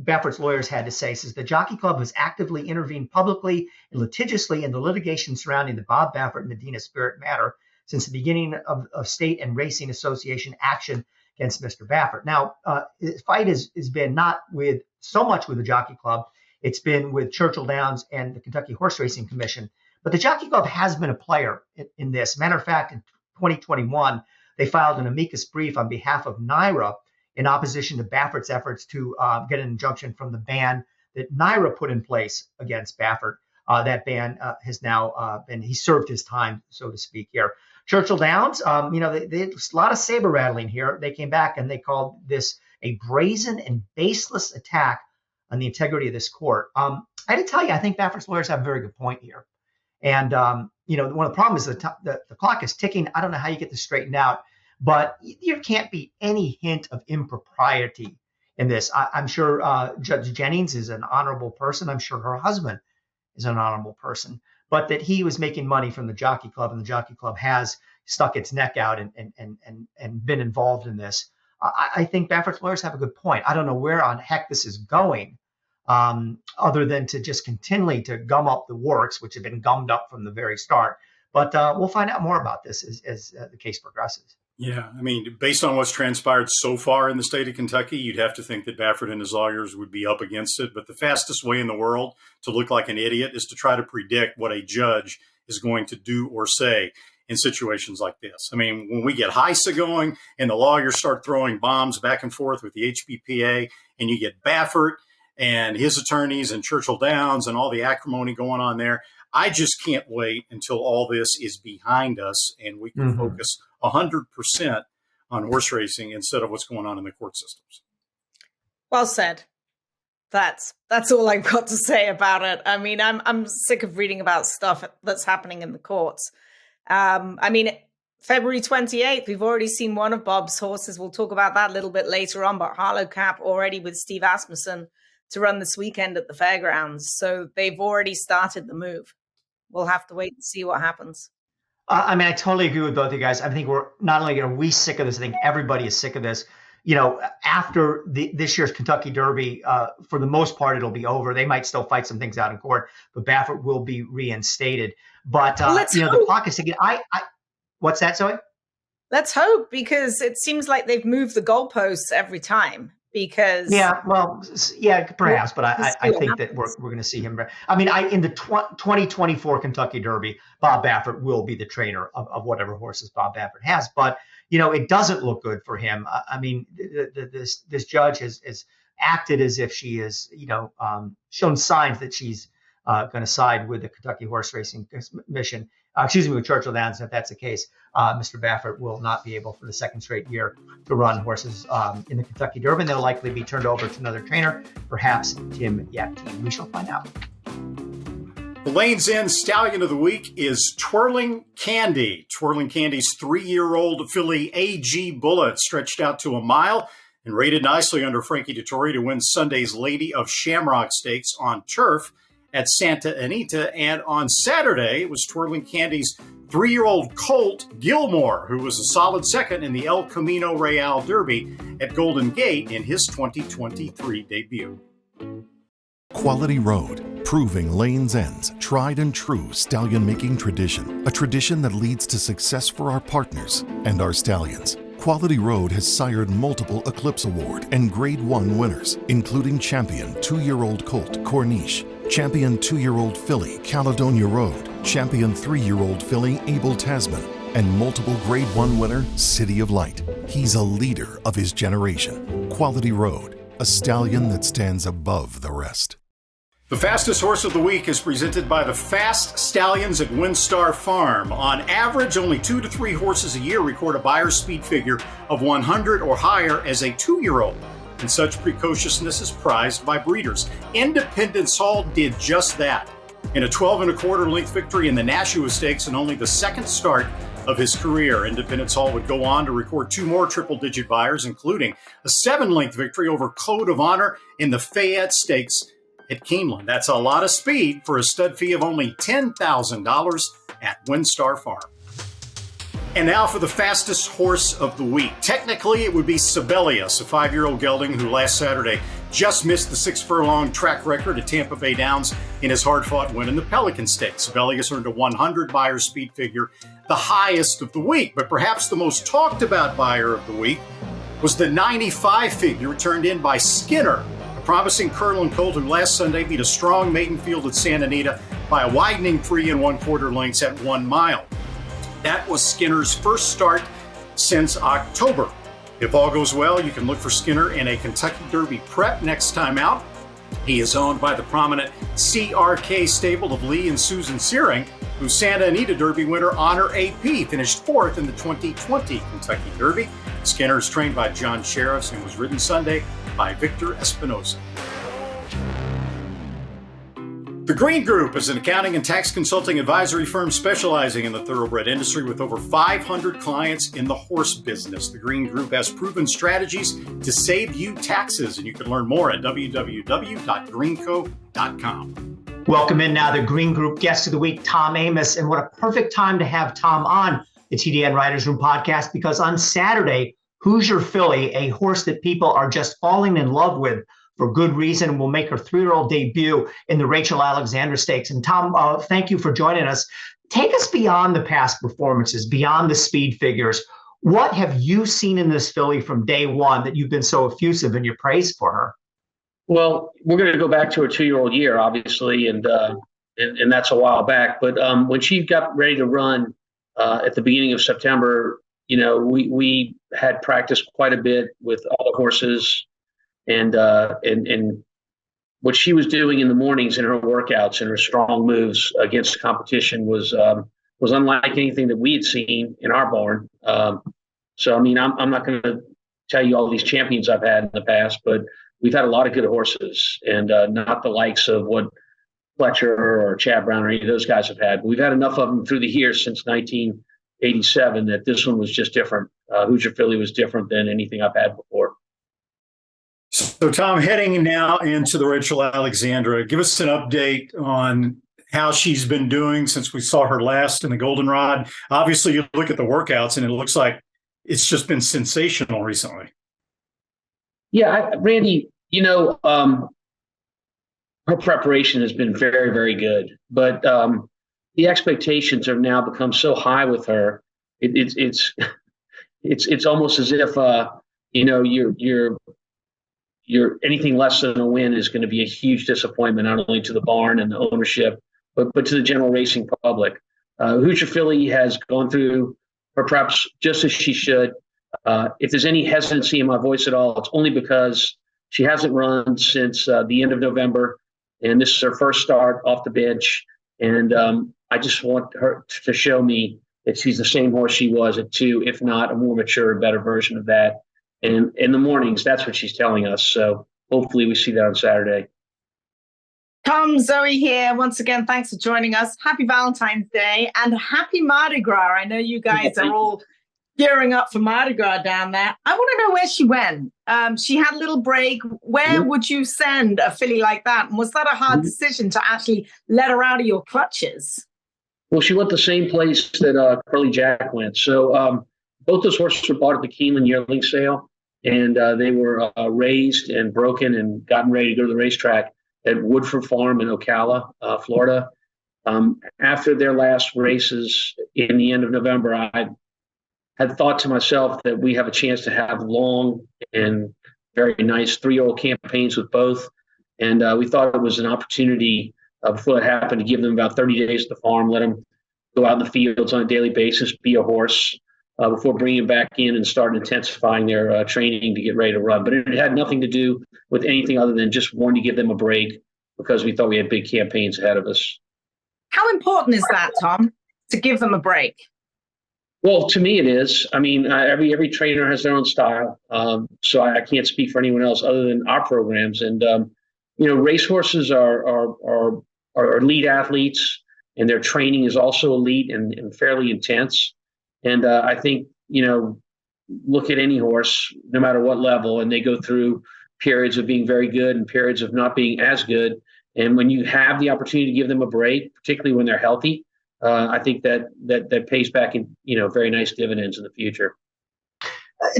Baffert's lawyers had to say. It says the Jockey Club has actively intervened publicly and litigiously in the litigation surrounding the Bob Baffert Medina Spirit matter since the beginning of state and racing association action against Mr. Baffert. Now, his fight has been not with so much with the Jockey Club. It's been with Churchill Downs and the Kentucky Horse Racing Commission. But the Jockey Club has been a player in this. Matter of fact, in 2021, they filed an amicus brief on behalf of NYRA in opposition to Baffert's efforts to get an injunction from the ban that NYRA put in place against Baffert. That ban has now he served his time, so to speak, here. Churchill Downs, they a lot of saber rattling here. They came back and they called this a brazen and baseless attack on the integrity of this court. I had to tell you, I think Baffert's lawyers have a very good point here. And, one of the problems is the clock is ticking. I don't know how you get this straightened out, but there can't be any hint of impropriety in this. I'm sure Judge Jennings is an honorable person. I'm sure her husband is an honorable person, but that he was making money from the Jockey Club, and the Jockey Club has stuck its neck out and been involved in this. I think Baffert's lawyers have a good point. I don't know where on heck this is going, other than to just continually to gum up the works, which have been gummed up from the very start. But we'll find out more about this as the case progresses. Yeah, I mean, based on what's transpired so far in the state of Kentucky, you'd have to think that Baffert and his lawyers would be up against it. But the fastest way in the world to look like an idiot is to try to predict what a judge is going to do or say in situations like this. I mean, when we get HISA going and the lawyers start throwing bombs back and forth with the HBPA, and you get Baffert and his attorneys and Churchill Downs and all the acrimony going on there, I just can't wait until all this is behind us and we can focus 100% on horse racing instead of what's going on in the court systems. Well said. That's all I've got to say about it. I mean, I'm sick of reading about stuff that's happening in the courts. February 28th, we've already seen one of Bob's horses. We'll talk about that a little bit later on, but Harlow Cap already with Steve Asmussen to run this weekend at the fairgrounds. So they've already started the move. We'll have to wait and see what happens. I totally agree with both of you guys. I think we're not only are we sick of this, I think everybody is sick of this. After this year's Kentucky Derby, for the most part, it'll be over. They might still fight some things out in court, but Baffert will be reinstated. But, the clock is ticking. What's that, Zoe? Let's hope, because it seems like they've moved the goalposts every time. Because perhaps, but I think that we're going to see him. In the 2024 Kentucky Derby, Bob Baffert will be the trainer of whatever horses Bob Baffert has. But it doesn't look good for him. This judge has acted as if she is, shown signs that she's going to side with the Kentucky Horse Racing Commission. With Churchill Downs. And if that's the case, Mr. Baffert will not be able for the second straight year to run horses in the Kentucky Derby. And they'll likely be turned over to another trainer, perhaps Tim Yapke. We shall find out. The Lane's End Stallion of the Week is Twirling Candy. Twirling Candy's 3-year-old filly AG Bullet stretched out to a mile and rated nicely under Frankie Dettori to win Sunday's Lady of Shamrock Stakes on turf at Santa Anita. And on Saturday, it was Twirling Candy's 3-year-old colt, Gilmore, who was a solid second in the El Camino Real Derby at Golden Gate in his 2023 debut. Quality Road, proving Lane's End's tried and true stallion-making tradition, a tradition that leads to success for our partners and our stallions. Quality Road has sired multiple Eclipse Award and Grade 1 winners, including champion 2-year-old colt Corniche, champion 2-year-old filly Caledonia Road, champion 3-year-old filly Abel Tasman, and multiple Grade 1 winner City of Light. He's a leader of his generation. Quality Road, a stallion that stands above the rest. The fastest horse of the week is presented by the Fast Stallions at WinStar Farm. On average, only 2 to 3 horses a year record a Beyer's speed figure of 100 or higher as a 2-year-old. And such precociousness is prized by breeders. Independence Hall did just that. In a 12 1/4 length victory in the Nashua Stakes and only the second start of his career. Independence Hall would go on to record 2 more triple-digit buyers, including a 7-length victory over Code of Honor in the Fayette Stakes at Keeneland. That's a lot of speed for a stud fee of only $10,000 at WinStar Farm. And now for the fastest horse of the week. Technically, it would be Sibelius, a 5-year-old gelding who last Saturday just missed the 6-furlong track record at Tampa Bay Downs in his hard-fought win in the Pelican Stakes. Sibelius earned a 100 buyer speed figure, the highest of the week. But perhaps the most talked about buyer of the week was the 95 figure turned in by Skinner, a promising Curlin colt who last Sunday beat a strong maiden field at Santa Anita by a widening 3 1/4 lengths at 1 mile. That was Skinner's first start since October. If all goes well, you can look for Skinner in a Kentucky Derby prep next time out. He is owned by the prominent CRK stable of Lee and Susan Searing, whose Santa Anita Derby winner Honor AP finished 4th in the 2020 Kentucky Derby. Skinner is trained by John Sheriffs and was ridden Sunday by Victor Espinosa. The Green Group is an accounting and tax consulting advisory firm specializing in the thoroughbred industry with over 500 clients in the horse business. The Green Group has proven strategies to save you taxes, and you can learn more at www.greenco.com. Welcome in now the Green Group guest of the week, Tom Amoss. And what a perfect time to have Tom on the TDN Writers Room podcast, because on Saturday, Hoosier Philly, a horse that people are just falling in love with for good reason, will make her 3-year-old debut in the Rachel Alexander Stakes. And Tom, thank you for joining us. Take us beyond the past performances, beyond the speed figures. What have you seen in this filly from day one that you've been so effusive in your praise for her? Well, we're going to go back to her 2-year-old year, obviously, and that's a while back. But when she got ready to run at the beginning of September, we had practiced quite a bit with all the horses. And what she was doing in the mornings in her workouts and her strong moves against competition was unlike anything that we had seen in our barn. So, I mean, I'm not going to tell you all these champions I've had in the past, but we've had a lot of good horses, and not the likes of what Pletcher or Chad Brown or any of those guys have had. But we've had enough of them through the years since 1987 that this one was just different. Hoosier Philly was different than anything I've had before. So, Tom, heading now into the Rachel Alexandra, give us an update on how she's been doing since we saw her last in the Goldenrod. Obviously, you look at the workouts, and it looks like it's just been sensational recently. Yeah, Randy, her preparation has been very, very good. But the expectations have now become so high with her. It's almost as if you're anything less than a win is going to be a huge disappointment, not only to the barn and the ownership, but to the general racing public. Hoosier Philly has gone through her preps just as she should. If there's any hesitancy in my voice at all, it's only because she hasn't run since the end of November, and this is her first start off the bench. And I just want her to show me that she's the same horse she was at 2, if not a more mature, better version of that. And in the mornings, that's what she's telling us. So hopefully we see that on Saturday. Tom, Zoe here. Once again, thanks for joining us. Happy Valentine's Day and happy Mardi Gras. I know you guys are all gearing up for Mardi Gras down there. I want to know where she went. She had a little break. Where would you send a filly like that? And was that a hard decision to actually let her out of your clutches? Well, she went the same place that Curly Jack went. So both those horses were bought at the Keeneland yearling sale, and they were raised and broken and gotten ready to go to the racetrack at Woodford Farm in Ocala, Florida. After their last races in the end of November, I had thought to myself that we have a chance to have long and very nice 3-year-old campaigns with both. And we thought it was an opportunity before that happened to give them about 30 days at the farm, let them go out in the fields on a daily basis, be a horse, before bringing them back in and start intensifying their training to get ready to run. But it had nothing to do with anything other than just wanting to give them a break because we thought we had big campaigns ahead of us. How important is that, Tom, to give them a break? Well, to me, it is. I mean, every trainer has their own style. So I can't speak for anyone else other than our programs. And, racehorses are elite athletes, and their training is also elite and fairly intense. And I think, look at any horse, no matter what level, and they go through periods of being very good and periods of not being as good. And when you have the opportunity to give them a break, particularly when they're healthy, I think that pays back in, very nice dividends in the future.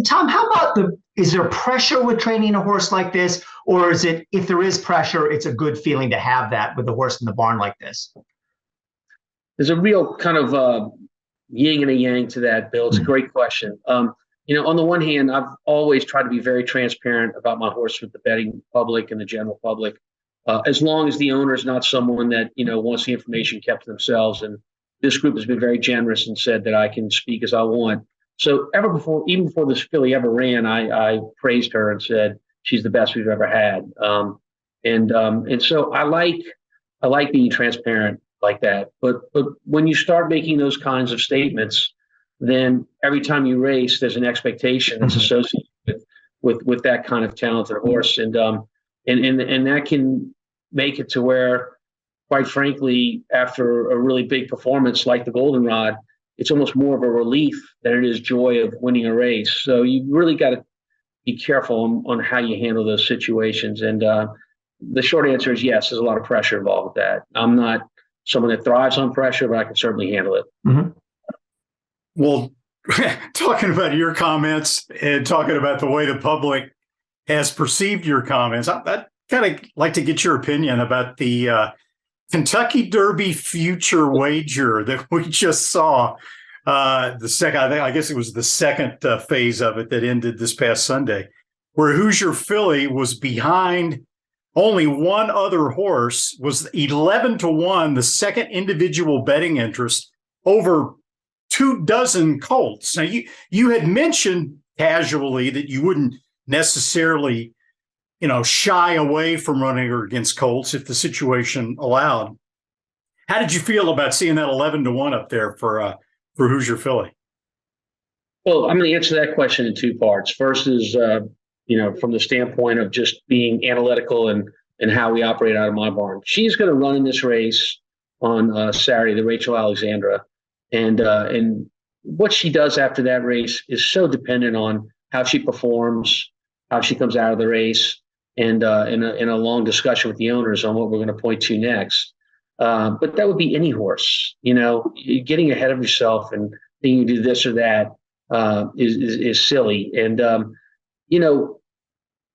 Tom, how about is there pressure with training a horse like this, or is it, if there is pressure, it's a good feeling to have that with a horse in the barn like this? There's a real kind of yin and a yang to that, Bill. It's a great question. On the one hand, I've always tried to be very transparent about my horse with the betting public and the general public, as long as the owner is not someone that, wants the information kept to themselves. And this group has been very generous and said that I can speak as I want. So even before this filly ever ran, I praised her and said she's the best we've ever had. And so I like being transparent like that. But when you start making those kinds of statements, then every time you race, there's an expectation that's associated with that kind of talented horse, and that can make it to where, quite frankly, after a really big performance like the Goldenrod, it's almost more of a relief than it is joy of winning a race. So you really got to be careful on how you handle those situations. And the short answer is yes, there's a lot of pressure involved with that. I'm not someone that thrives on pressure, but I can certainly handle it. Mm-hmm. Well, talking about your comments and talking about the way the public has perceived your comments, I'd kind of like to get your opinion about the Kentucky Derby future wager that we just saw. I guess it was the second phase of it that ended this past Sunday, where Hoosier Philly was behind only one other horse, was 11-1, the second individual betting interest over 24 colts. Now, you had mentioned casually that you wouldn't necessarily, shy away from running against colts if the situation allowed. How did you feel about seeing that 11-1 up there for Hoosier Philly? Well, I'm going to answer that question in two parts. First is, from the standpoint of just being analytical and how we operate out of my barn. She's going to run in this race on Saturday, the Rachel Alexandra. And what she does after that race is so dependent on how she performs, how she comes out of the race, and in a long discussion with the owners on what we're going to point to next. But that would be any horse. Getting ahead of yourself and thinking you do this or that is silly. And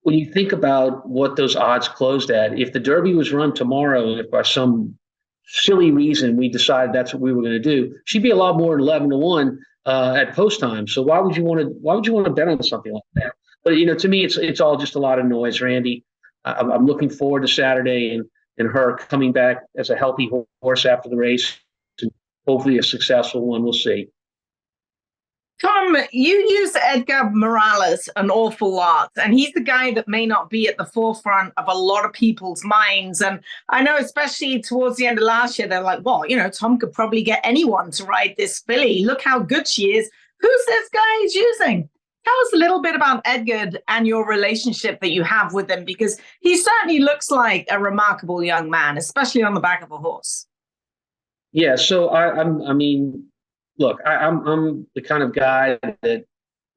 when you think about what those odds closed at, if the Derby was run tomorrow, and if by some silly reason we decided that's what we were going to do, she'd be a lot more than 11-1 at post time. So why would you want to bet on something like that? But to me, it's all just a lot of noise, Randy. I'm looking forward to Saturday and her coming back as a healthy horse after the race, and hopefully a successful one. We'll see. Tom, you use Edgar Morales an awful lot, and he's the guy that may not be at the forefront of a lot of people's minds. And I know, especially towards the end of last year, they're like, well, Tom could probably get anyone to ride this filly. Look how good she is. Who's this guy he's using? Tell us a little bit about Edgar and your relationship that you have with him, because he certainly looks like a remarkable young man, especially on the back of a horse. Yeah, so I'm the kind of guy that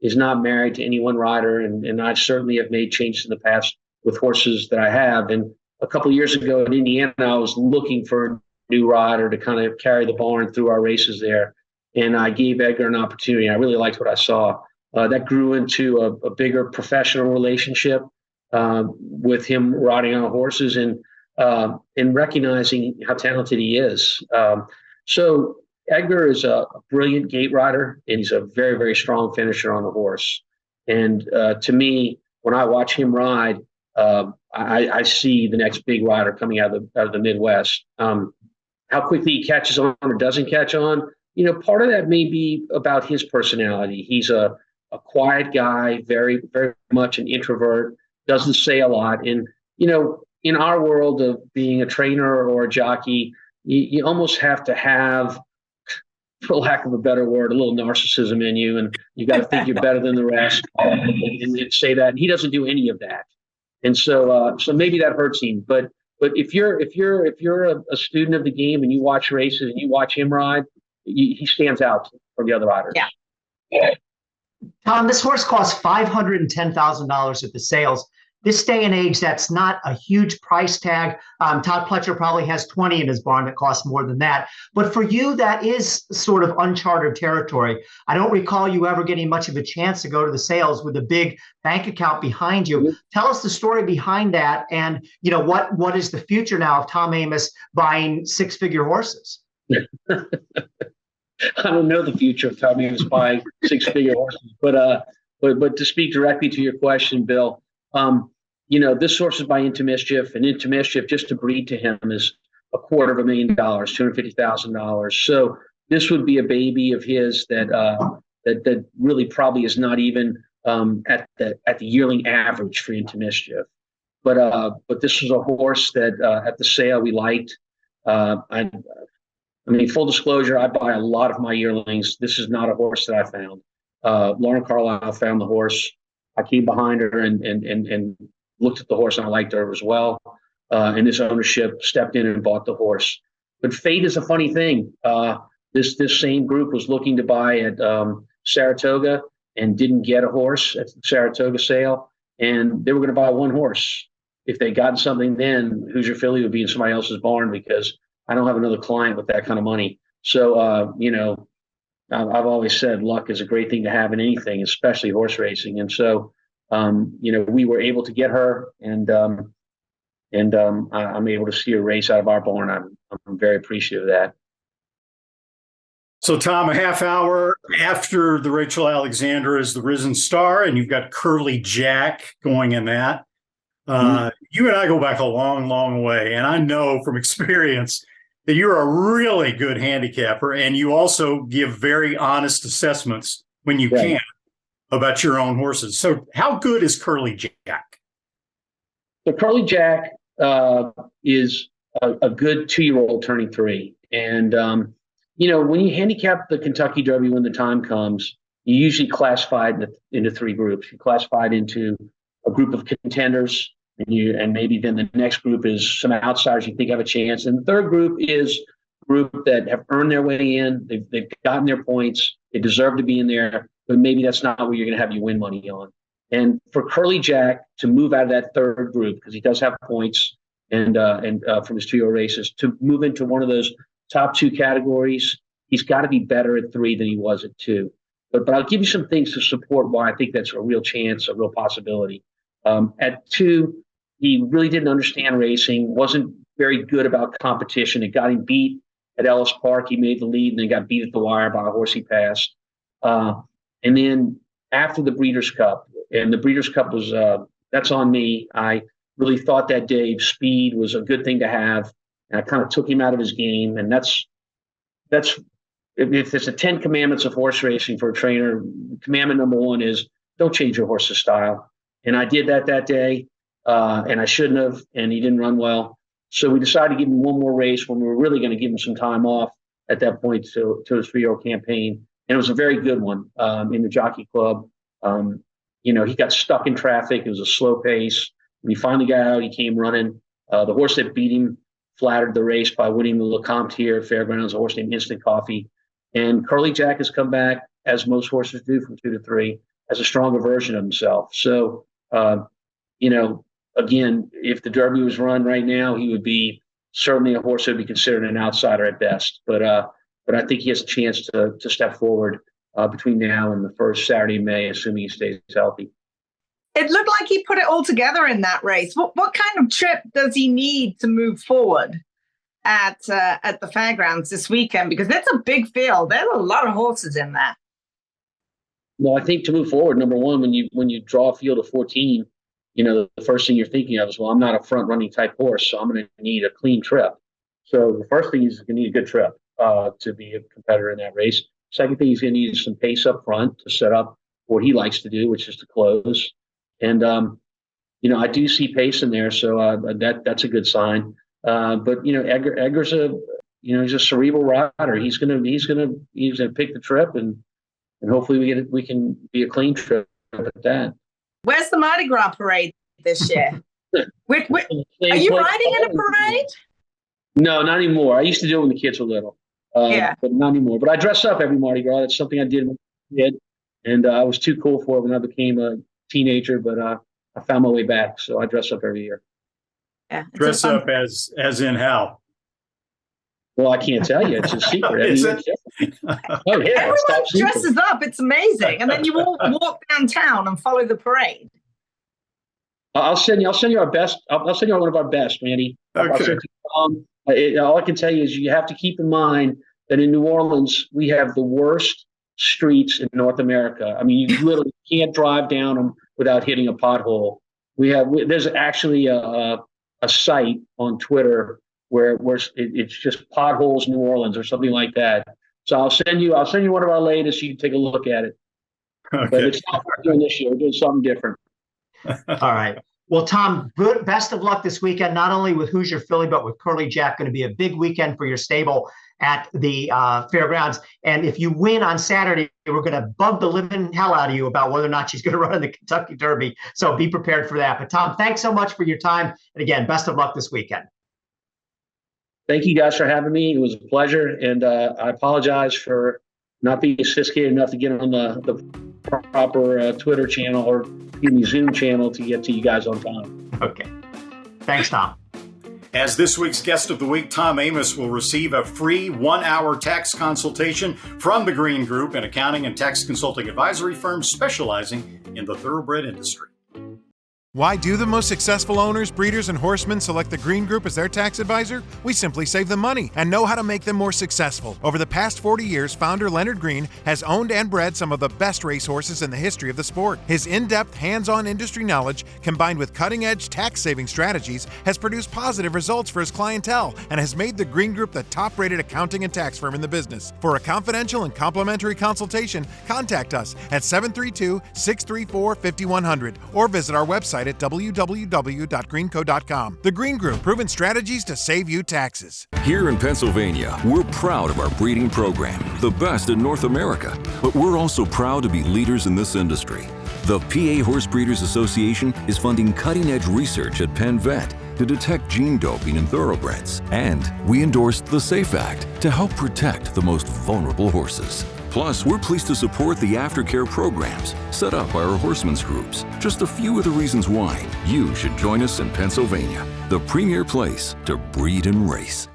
is not married to any one rider, and I certainly have made changes in the past with horses that I have. And a couple of years ago in Indiana, I was looking for a new rider to kind of carry the barn through our races there, and I gave Edgar an opportunity. I really liked what I saw. That grew into a bigger professional relationship with him riding on horses and recognizing how talented he is. So Edgar is a brilliant gate rider, and he's a very, very strong finisher on the horse. And to me, when I watch him ride, I see the next big rider coming out of the Midwest. How quickly he catches on or doesn't catch on, part of that may be about his personality. He's a quiet guy, very, very much an introvert, doesn't say a lot. And, in our world of being a trainer or a jockey, you almost have to have, for lack of a better word, a little narcissism in you, and you got to think you're better than the rest and say that. And he doesn't do any of that. And so maybe that hurts him. But if you're a student of the game and you watch races and you watch him ride, he stands out from the other riders. Yeah. Tom, this horse costs $510,000 at the sales. This day and age, that's not a huge price tag. Todd Pletcher probably has 20 in his barn that costs more than that. But for you, that is sort of uncharted territory. I don't recall you ever getting much of a chance to go to the sales with a big bank account behind you. Mm-hmm. Tell us the story behind that, and what is the future now of Tom Amoss buying six-figure horses? I don't know the future of Tom Amoss buying six-figure horses, but to speak directly to your question, Bill. This horse is by Into Mischief, and Into Mischief, just to breed to him, is $250,000, $250,000. So this would be a baby of his that really probably is not even at the yearling average for Into Mischief. But this was a horse that at the sale we liked. I mean, full disclosure, I buy a lot of my yearlings. This is not a horse that I found. Lauren Carlisle found the horse. I came behind her and looked at the horse, and I liked her as well. And this ownership stepped in and bought the horse. But fate is a funny thing. This same group was looking to buy at Saratoga and didn't get a horse at the Saratoga sale, and they were going to buy one horse. If they'd gotten something then, Hoosier Philly would be in somebody else's barn, because I don't have another client with that kind of money. So, I've always said luck is a great thing to have in anything, especially horse racing. And so, we were able to get her, and I'm able to see her race out of our barn. I'm very appreciative of that. So, Tom, a half hour after the Rachel Alexandra is the Risen Star, and you've got Curly Jack going in that. You and I go back a long, long way, and I know from experience that you're a really good handicapper, and you also give very honest assessments when you can about your own horses. So how good is Curly Jack? So Curly Jack is a good 2-year-old turning 3. And, when you handicap the Kentucky Derby when the time comes, you usually classify it into 3 groups. You classify it into a group of contenders, and maybe then the next group is some outsiders you think have a chance. And the third group is a group that have earned their way in. They've gotten their points. They deserve to be in there, but maybe that's not where you're going to have your win money on. And for Curly Jack to move out of that third group, because he does have points and from his 2-year races, to move into one of those top 2 categories, he's got to be better at 3 than he was at 2. But I'll give you some things to support why I think that's a real chance, a real possibility. At 2, he really didn't understand racing, wasn't very good about competition. It got him beat at Ellis Park. He made the lead and then got beat at the wire by a horse he passed. And then after the Breeders' Cup, and the Breeders' Cup was, that's on me. I really thought that day speed was a good thing to have. And I kind of took him out of his game. And that's if there's a 10 commandments of horse racing for a trainer, commandment number 1 is don't change your horse's style. And I did that day. And I shouldn't have, and he didn't run well. So we decided to give him one more race when we were really going to give him some time off at that point to his 3-year-old campaign. And it was a very good one in the Jockey Club. He got stuck in traffic. It was a slow pace. When he finally got out, he came running. The horse that beat him flattered the race by winning the LeCompte here at Fairgrounds, a horse named Instant Coffee. And Curly Jack has come back, as most horses do from 2 to 3, as a stronger version of himself. So, again, if the Derby was run right now, he would be certainly a horse that would be considered an outsider at best. But I think he has a chance to step forward between now and the first Saturday in May, assuming he stays healthy. It looked like he put it all together in that race. What kind of trip does he need to move forward at the fairgrounds this weekend? Because that's a big field. There are a lot of horses in there. Well, I think to move forward, number 1, when you draw a field of 14, the first thing you're thinking of is, well, I'm not a front running type horse, so I'm going to need a clean trip. So the first thing is going to need a good trip to be a competitor in that race. Second thing, he's going to need some pace up front to set up what he likes to do, which is to close. And, I do see pace in there, so that's a good sign. But Edgar's he's a cerebral rider. He's going to pick the trip, and hopefully we can be a clean trip at that. Where's the Mardi Gras parade this year? Are you riding in a parade? No, not anymore. I used to do it when the kids were little. But not anymore. But I dress up every Mardi Gras. That's something I did when I was a kid. And I was too cool for it when I became a teenager, but I found my way back. So I dress up every year. Yeah, Dress up as in how? Well, I can't tell you. It's a secret. Is it? Oh, yeah. Everyone dresses up. It's amazing. And then you all walk downtown and follow the parade. I'll send you our best. I'll send you one of our best, Randy. Okay. All I can tell you is you have to keep in mind that in New Orleans, we have the worst streets in North America. I mean, you literally can't drive down them without hitting a pothole. There's actually a site on Twitter where it's just potholes New Orleans or something like that. So I'll send you one of our latest. You can take a look at it. Okay. But it's not what we're doing this year. We're doing something different. All right. Well, Tom, best of luck this weekend, not only with Hoosier Philly, but with Curly Jack. Going to be a big weekend for your stable at the fairgrounds. And if you win on Saturday, we're going to bug the living hell out of you about whether or not she's going to run in the Kentucky Derby. So be prepared for that. But Tom, thanks so much for your time. And again, best of luck this weekend. Thank you guys for having me. It was a pleasure. And I apologize for not being sophisticated enough to get on the proper Twitter channel or Zoom channel to get to you guys on time. Okay. Thanks, Tom. As this week's guest of the week, Tom Amoss will receive a free 1-hour tax consultation from the Green Group, an accounting and tax consulting advisory firm specializing in the thoroughbred industry. Why do the most successful owners, breeders, and horsemen select the Green Group as their tax advisor? We simply save them money and know how to make them more successful. Over the past 40 years, founder Leonard Green has owned and bred some of the best racehorses in the history of the sport. His in-depth, hands-on industry knowledge, combined with cutting-edge tax-saving strategies, has produced positive results for his clientele and has made the Green Group the top-rated accounting and tax firm in the business. For a confidential and complimentary consultation, contact us at 732-634-5100 or visit our website at www.greenco.com. The Green Group, proven strategies to save you taxes. Here in Pennsylvania, we're proud of our breeding program, the best in North America. But we're also proud to be leaders in this industry. The PA Horse Breeders Association is funding cutting-edge research at Penn Vet to detect gene doping in thoroughbreds. And we endorsed the SAFE Act to help protect the most vulnerable horses. Plus, we're pleased to support the aftercare programs set up by our horsemen's groups. Just a few of the reasons why you should join us in Pennsylvania, the premier place to breed and race.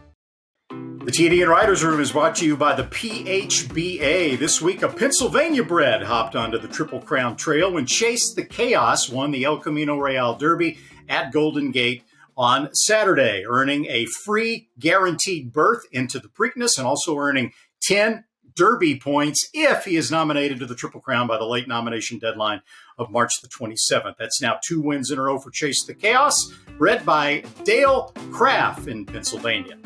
The TDN Writers Room is brought to you by the PHBA. This week, a Pennsylvania bred hopped onto the Triple Crown Trail when Chase the Chaos won the El Camino Real Derby at Golden Gate on Saturday, earning a free guaranteed berth into the Preakness and also earning 10 Derby points if he is nominated to the Triple Crown by the late nomination deadline of March the 27th. That's now 2 wins in a row for Chase the Chaos, bred by Dale Craft in Pennsylvania.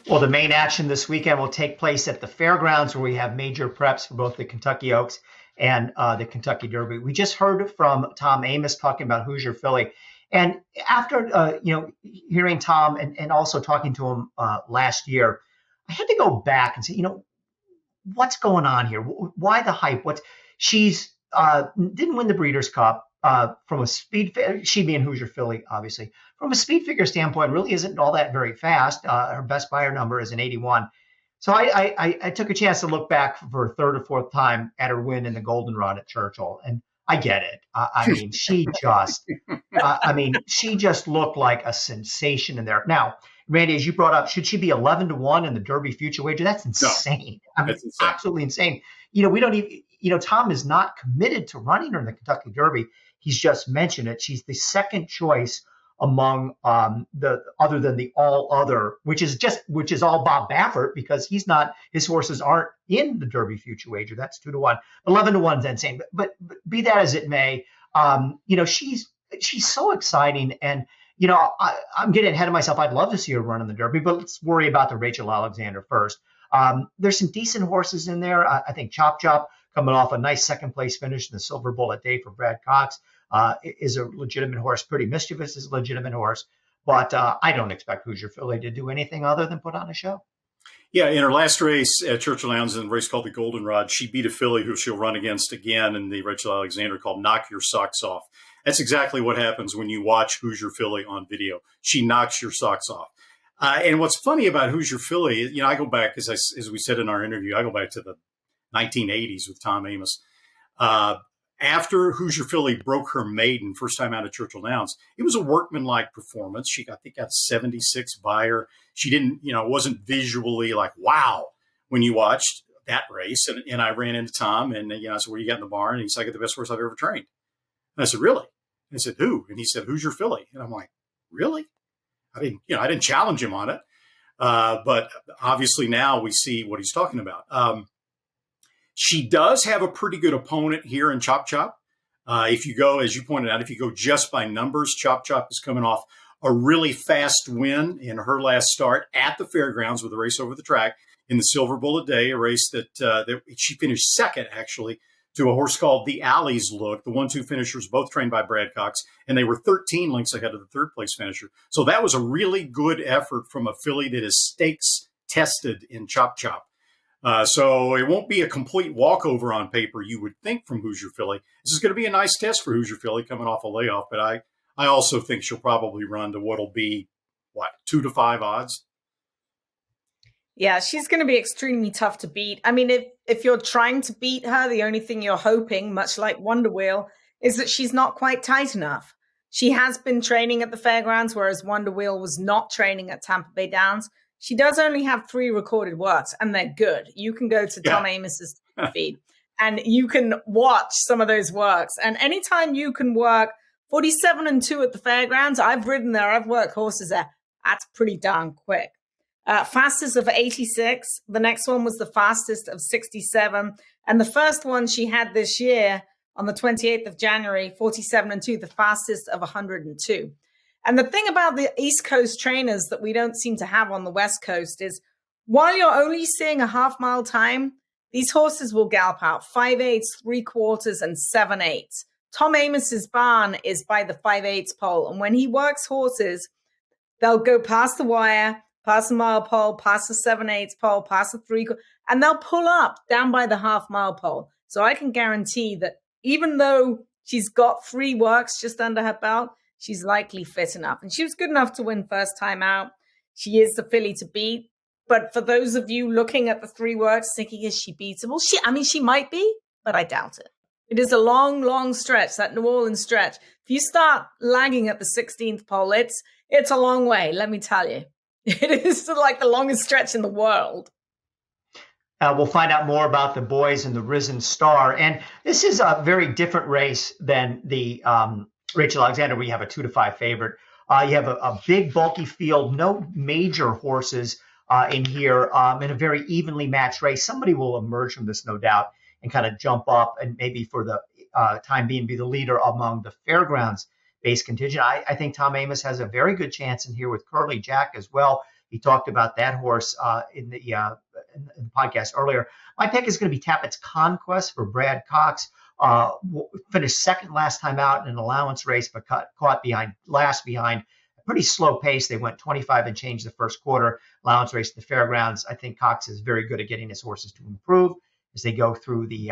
Well, the main action this weekend will take place at the fairgrounds where we have major preps for both the Kentucky Oaks and the Kentucky Derby. We just heard from Tom Amoss talking about Hoosier Philly. And after, hearing Tom and also talking to him last year, I had to go back and say, what's going on here? Why the hype? She's didn't win the Breeders' Cup from a speed. She being Hoosier Philly, obviously, from a speed figure standpoint, really isn't all that very fast. Her best buyer number is an 81. So I took a chance to look back for a third or fourth time at her win in the Goldenrod at Churchill, and I get it. She just looked like a sensation in there. Now, Randy, as you brought up, should she be 11-1 in the Derby future wager? That's insane. No, that's insane. Absolutely insane. We don't even, Tom is not committed to running her in the Kentucky Derby. He's just mentioned it. She's the second choice among other than the all other, which is all Bob Baffert, because his horses aren't in the Derby future wager. That's 2-1. 11-1 is insane. But be that as it may, she's so exciting. And I'm getting ahead of myself. I'd love to see her run in the Derby, but let's worry about the Rachel Alexander first. There's some decent horses in there. I think Chop Chop, coming off a nice second place finish in the Silver Bullet Day for Brad Cox, is a legitimate horse. Pretty Mischievous is a legitimate horse. But I don't expect Hoosier Philly to do anything other than put on a show. Yeah, in her last race at Churchill Downs in a race called the Goldenrod, she beat a filly who she'll run against again in the Rachel Alexander called Knock Your Socks Off. That's exactly what happens when you watch Hoosier Philly on video. She knocks your socks off. And what's funny about Hoosier Philly, I go back, as we said in our interview, I go back to the 1980s with Tom Amoss. After Hoosier Philly broke her maiden first time out at Churchill Downs, it was a workmanlike performance. She got, I think, got 76 by her. She didn't, wasn't visually like, wow, when you watched that race. And I ran into Tom and, I said, what do you got in the barn? And he's like, I got the best horse I've ever trained. And I said, really? And I said, who? And he said, Hoosier Philly. And I'm like, really? I didn't challenge him on it. But obviously now we see what he's talking about. She does have a pretty good opponent here in Chop Chop. If you go, as you pointed out, if you go just by numbers, Chop Chop is coming off a really fast win in her last start at the fairgrounds with a race over the track in the Silver Bullet Day, a race that she finished second, actually, to a horse called the Alley's Look. The 1-2 finishers, both trained by Brad Cox, and they were 13 lengths ahead of the third place finisher. So that was a really good effort from a filly that is stakes tested in Chop Chop. So it won't be a complete walkover on paper, you would think, from Hoosier Philly. This is going to be a nice test for Hoosier Philly coming off a layoff, but I also think she'll probably run to what'll be, 2 to 5 odds? Yeah, she's going to be extremely tough to beat. I mean, if you're trying to beat her, the only thing you're hoping, much like Wonder Wheel, is that she's not quite tight enough. She has been training at the fairgrounds, whereas Wonder Wheel was not training at Tampa Bay Downs. She does only have 3 recorded works, and they're good. You can go to Tom Amos's feed, and you can watch some of those works. And anytime you can work 47-2 at the fairgrounds, I've ridden there, I've worked horses there. That's pretty darn quick. Fastest of 86. The next one was the fastest of 67. And the first one she had this year on the 28th of January, 47-2, the fastest of 102. And the thing about the East Coast trainers that we don't seem to have on the West Coast is while you're only seeing a half-mile time, these horses will gallop out 5/8, 3/4, and 7/8. Tom Amos's barn is by the 5/8 pole. And when he works horses, they'll go past the wire, past the mile pole, past the 7/8 pole, past the 3, and they'll pull up down by the half-mile pole. So I can guarantee that even though she's got 3 works just under her belt, she's likely fit enough. And she was good enough to win first time out. She is the filly to beat. But for those of you looking at the 3 works, thinking, is she beatable? She might be, but I doubt it. It is a long, long stretch, that New Orleans stretch. If you start lagging at the 16th pole, it's a long way, let me tell you. It is like the longest stretch in the world. We'll find out more about the boys and the Risen Star. And this is a very different race than the Rachel Alexander, where you have a 2 to 5 favorite. You have a big, bulky field, no major horses in here, in a very evenly matched race. Somebody will emerge from this, no doubt, and kind of jump up and maybe for the time being be the leader among the fairgrounds-based contingent. I think Tom Amos has a very good chance in here with Curly Jack as well. He talked about that horse in the podcast earlier. My pick is going to be Tappett's Conquest for Brad Cox. Finished second last time out in an allowance race, but caught behind a pretty slow pace. They went 25 and change the first quarter. Allowance race at the fairgrounds. I think Cox is very good at getting his horses to improve as they go through the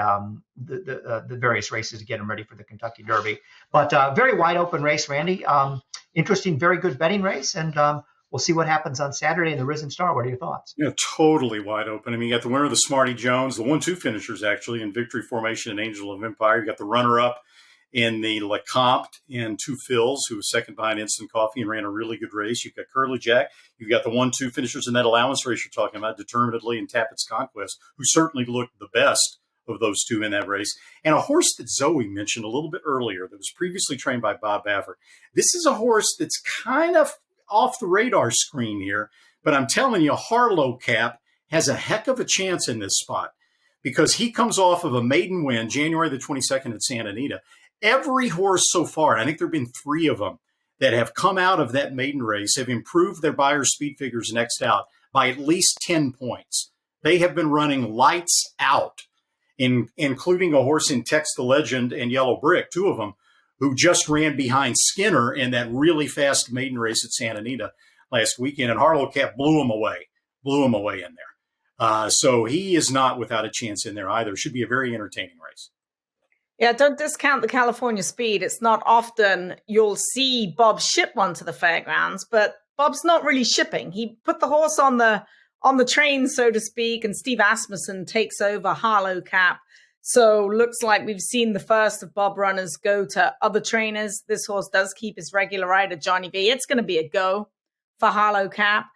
various races to get them ready for the Kentucky Derby. But very wide open race, Randy. Interesting, very good betting race, and we'll see what happens on Saturday in the Risen Star. What are your thoughts? Yeah, totally wide open. I mean, you got the winner of the Smarty Jones, the 1-2 finishers actually in Victory Formation and Angel of Empire. You got the runner-up in the Lecomte in 2 Fills, who was second behind Instant Coffee and ran a really good race. You've got Curly Jack. You've got the 1-2 finishers in that allowance race you're talking about, Determinedly and Tappett's Conquest, who certainly looked the best of those 2 in that race. And a horse that Zoe mentioned a little bit earlier that was previously trained by Bob Baffert. This is a horse that's kind of off the radar screen here, but I'm telling you, Harlow Cap has a heck of a chance in this spot because he comes off of a maiden win January the 22nd at Santa Anita. Every horse so far, I think there have been 3 of them that have come out of that maiden race, have improved their Beyer speed figures next out by at least 10 points. They have been running lights out, including a horse in Tex the Legend and Yellow Brick, 2 of them, who just ran behind Skinner in that really fast maiden race at Santa Anita last weekend. And Harlow Cap blew him away in there. So he is not without a chance in there either. Should be a very entertaining race. Yeah, don't discount the California speed. It's not often you'll see Bob ship one to the fairgrounds, but Bob's not really shipping. He put the horse on the train, so to speak, and Steve Asmussen takes over Harlow Cap. So looks like we've seen the first of Bob runners go to other trainers. This horse does keep his regular rider, Johnny V. It's going to be a go for Harlow Cap.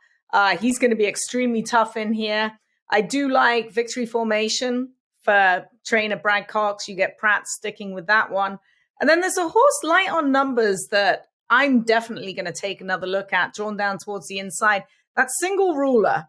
He's going to be extremely tough in here. I do like Victory Formation for trainer Brad Cox. You get Pratt sticking with that one. And then there's a horse light on numbers that I'm definitely going to take another look at, drawn down towards the inside. That Single Ruler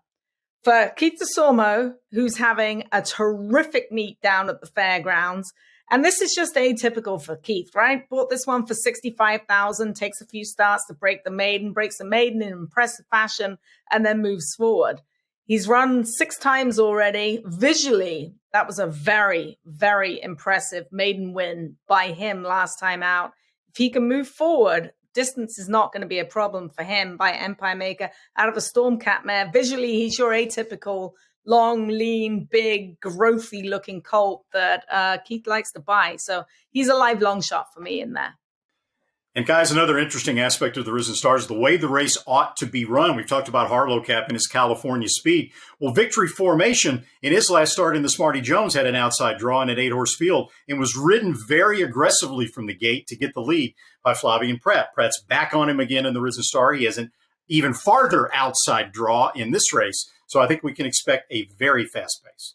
for Keith DeSormo, who's having a terrific meet down at the fairgrounds. And this is just atypical for Keith, right? Bought this one for $65,000, takes a few starts to break the maiden, breaks the maiden in impressive fashion, and then moves forward. He's run 6 times already. Visually, that was a very, very impressive maiden win by him last time out. If he can move forward, distance is not going to be a problem for him by Empire Maker out of a Stormcat mare. Visually, he's your atypical long, lean, big, growthy looking colt that Keith likes to buy. So he's a live long shot for me in there. And guys, another interesting aspect of the Risen Stars, the way the race ought to be run. We've talked about Harlow Cap and his California speed. Well, Victory Formation in his last start in the Smarty Jones had an outside draw in an 8-horse field and was ridden very aggressively from the gate to get the lead by Flavien Prat. Pratt's back on him again in the Risen Star. He has an even farther outside draw in this race. So I think we can expect a very fast pace.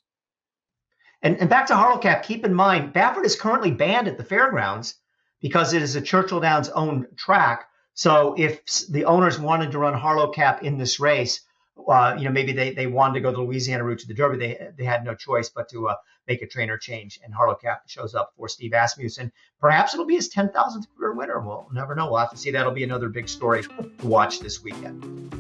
And back to Harlow Cap, keep in mind, Baffert is currently banned at the fairgrounds because it is a Churchill Downs owned track. So if the owners wanted to run Harlow Cap in this race, maybe they wanted to go the Louisiana route to the Derby, they had no choice but to make a trainer change. And Harlow Cap shows up for Steve Asmussen. Perhaps it'll be his 10,000th career winner. We'll never know. We'll have to see. That'll be another big story to watch this weekend.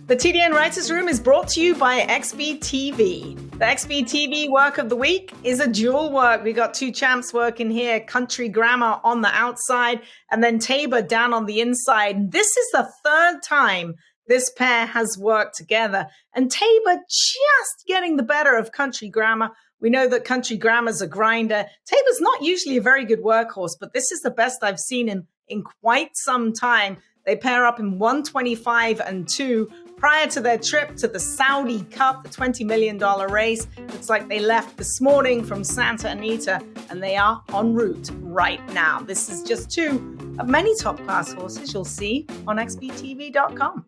The TDN Writers Room is brought to you by XBTV. The XBTV work of the week is a dual work. We got 2 champs working here, Country Grammar on the outside, and then Tabor down on the inside. This is the 3rd time this pair has worked together, and Tabor just getting the better of Country Grammar. We know that Country Grammar's a grinder. Tabor's not usually a very good workhorse, but this is the best I've seen him in quite some time. They pair up in 125 and 2 prior to their trip to the Saudi Cup, the $20 million race. Looks like they left this morning from Santa Anita, and they are en route right now. This is just 2 of many top-class horses you'll see on xbtv.com.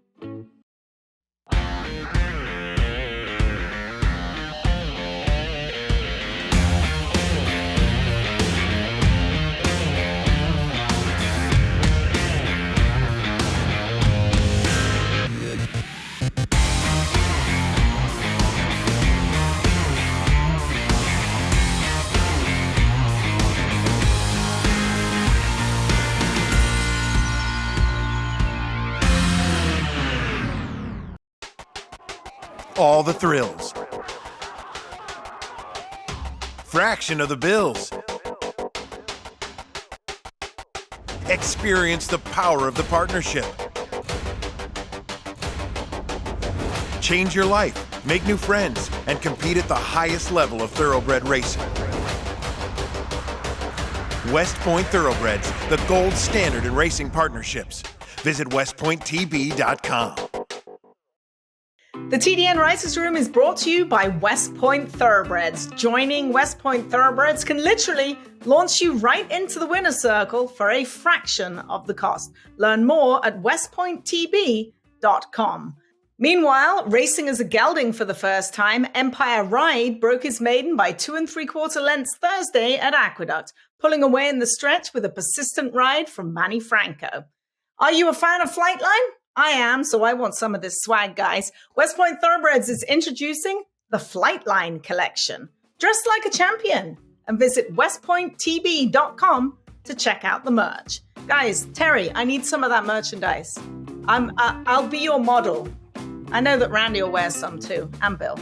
All the thrills. Fraction of the bills. Experience the power of the partnership. Change your life, make new friends, and compete at the highest level of thoroughbred racing. West Point Thoroughbreds, the gold standard in racing partnerships. Visit westpointtb.com. The TDN Writers Room is brought to you by West Point Thoroughbreds. Joining West Point Thoroughbreds can literally launch you right into the winner's circle for a fraction of the cost. Learn more at westpointtb.com. Meanwhile, racing as a gelding for the first time, Empire Ride broke his maiden by 2 3/4 lengths Thursday at Aqueduct, pulling away in the stretch with a persistent ride from Manny Franco. Are you a fan of Flightline? I am, so I want some of this swag, guys. West Point Thoroughbreds is introducing the Flightline collection. Dress like a champion and visit westpointtb.com to check out the merch. Guys, Terry, I need some of that merchandise. I'll be your model. I know that Randy will wear some too, and Bill.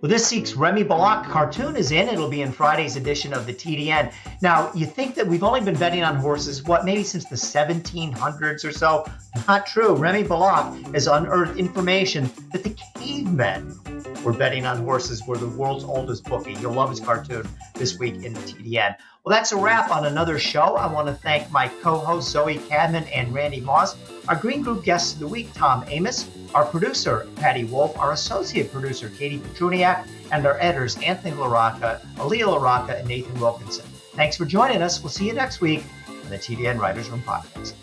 Well, this week's Remy Balak cartoon is in. It'll be in Friday's edition of the TDN. Now, you think that we've only been betting on horses, maybe since the 1700s or so? Not true. Remy Balak has unearthed information that the cavemen We're betting on horses. We're the world's oldest bookie. You'll love his cartoon this week in the TDN. Well, that's a wrap on another show. I want to thank my co-hosts Zoe Cadman and Randy Moss, our Green Group guests of the week, Tom Amos, our producer, Patty Wolf, our associate producer, Katie Petruniak, and our editors, Anthony LaRocca, Aaliyah LaRocca, and Nathan Wilkinson. Thanks for joining us. We'll see you next week on the TDN Writers Room Podcast.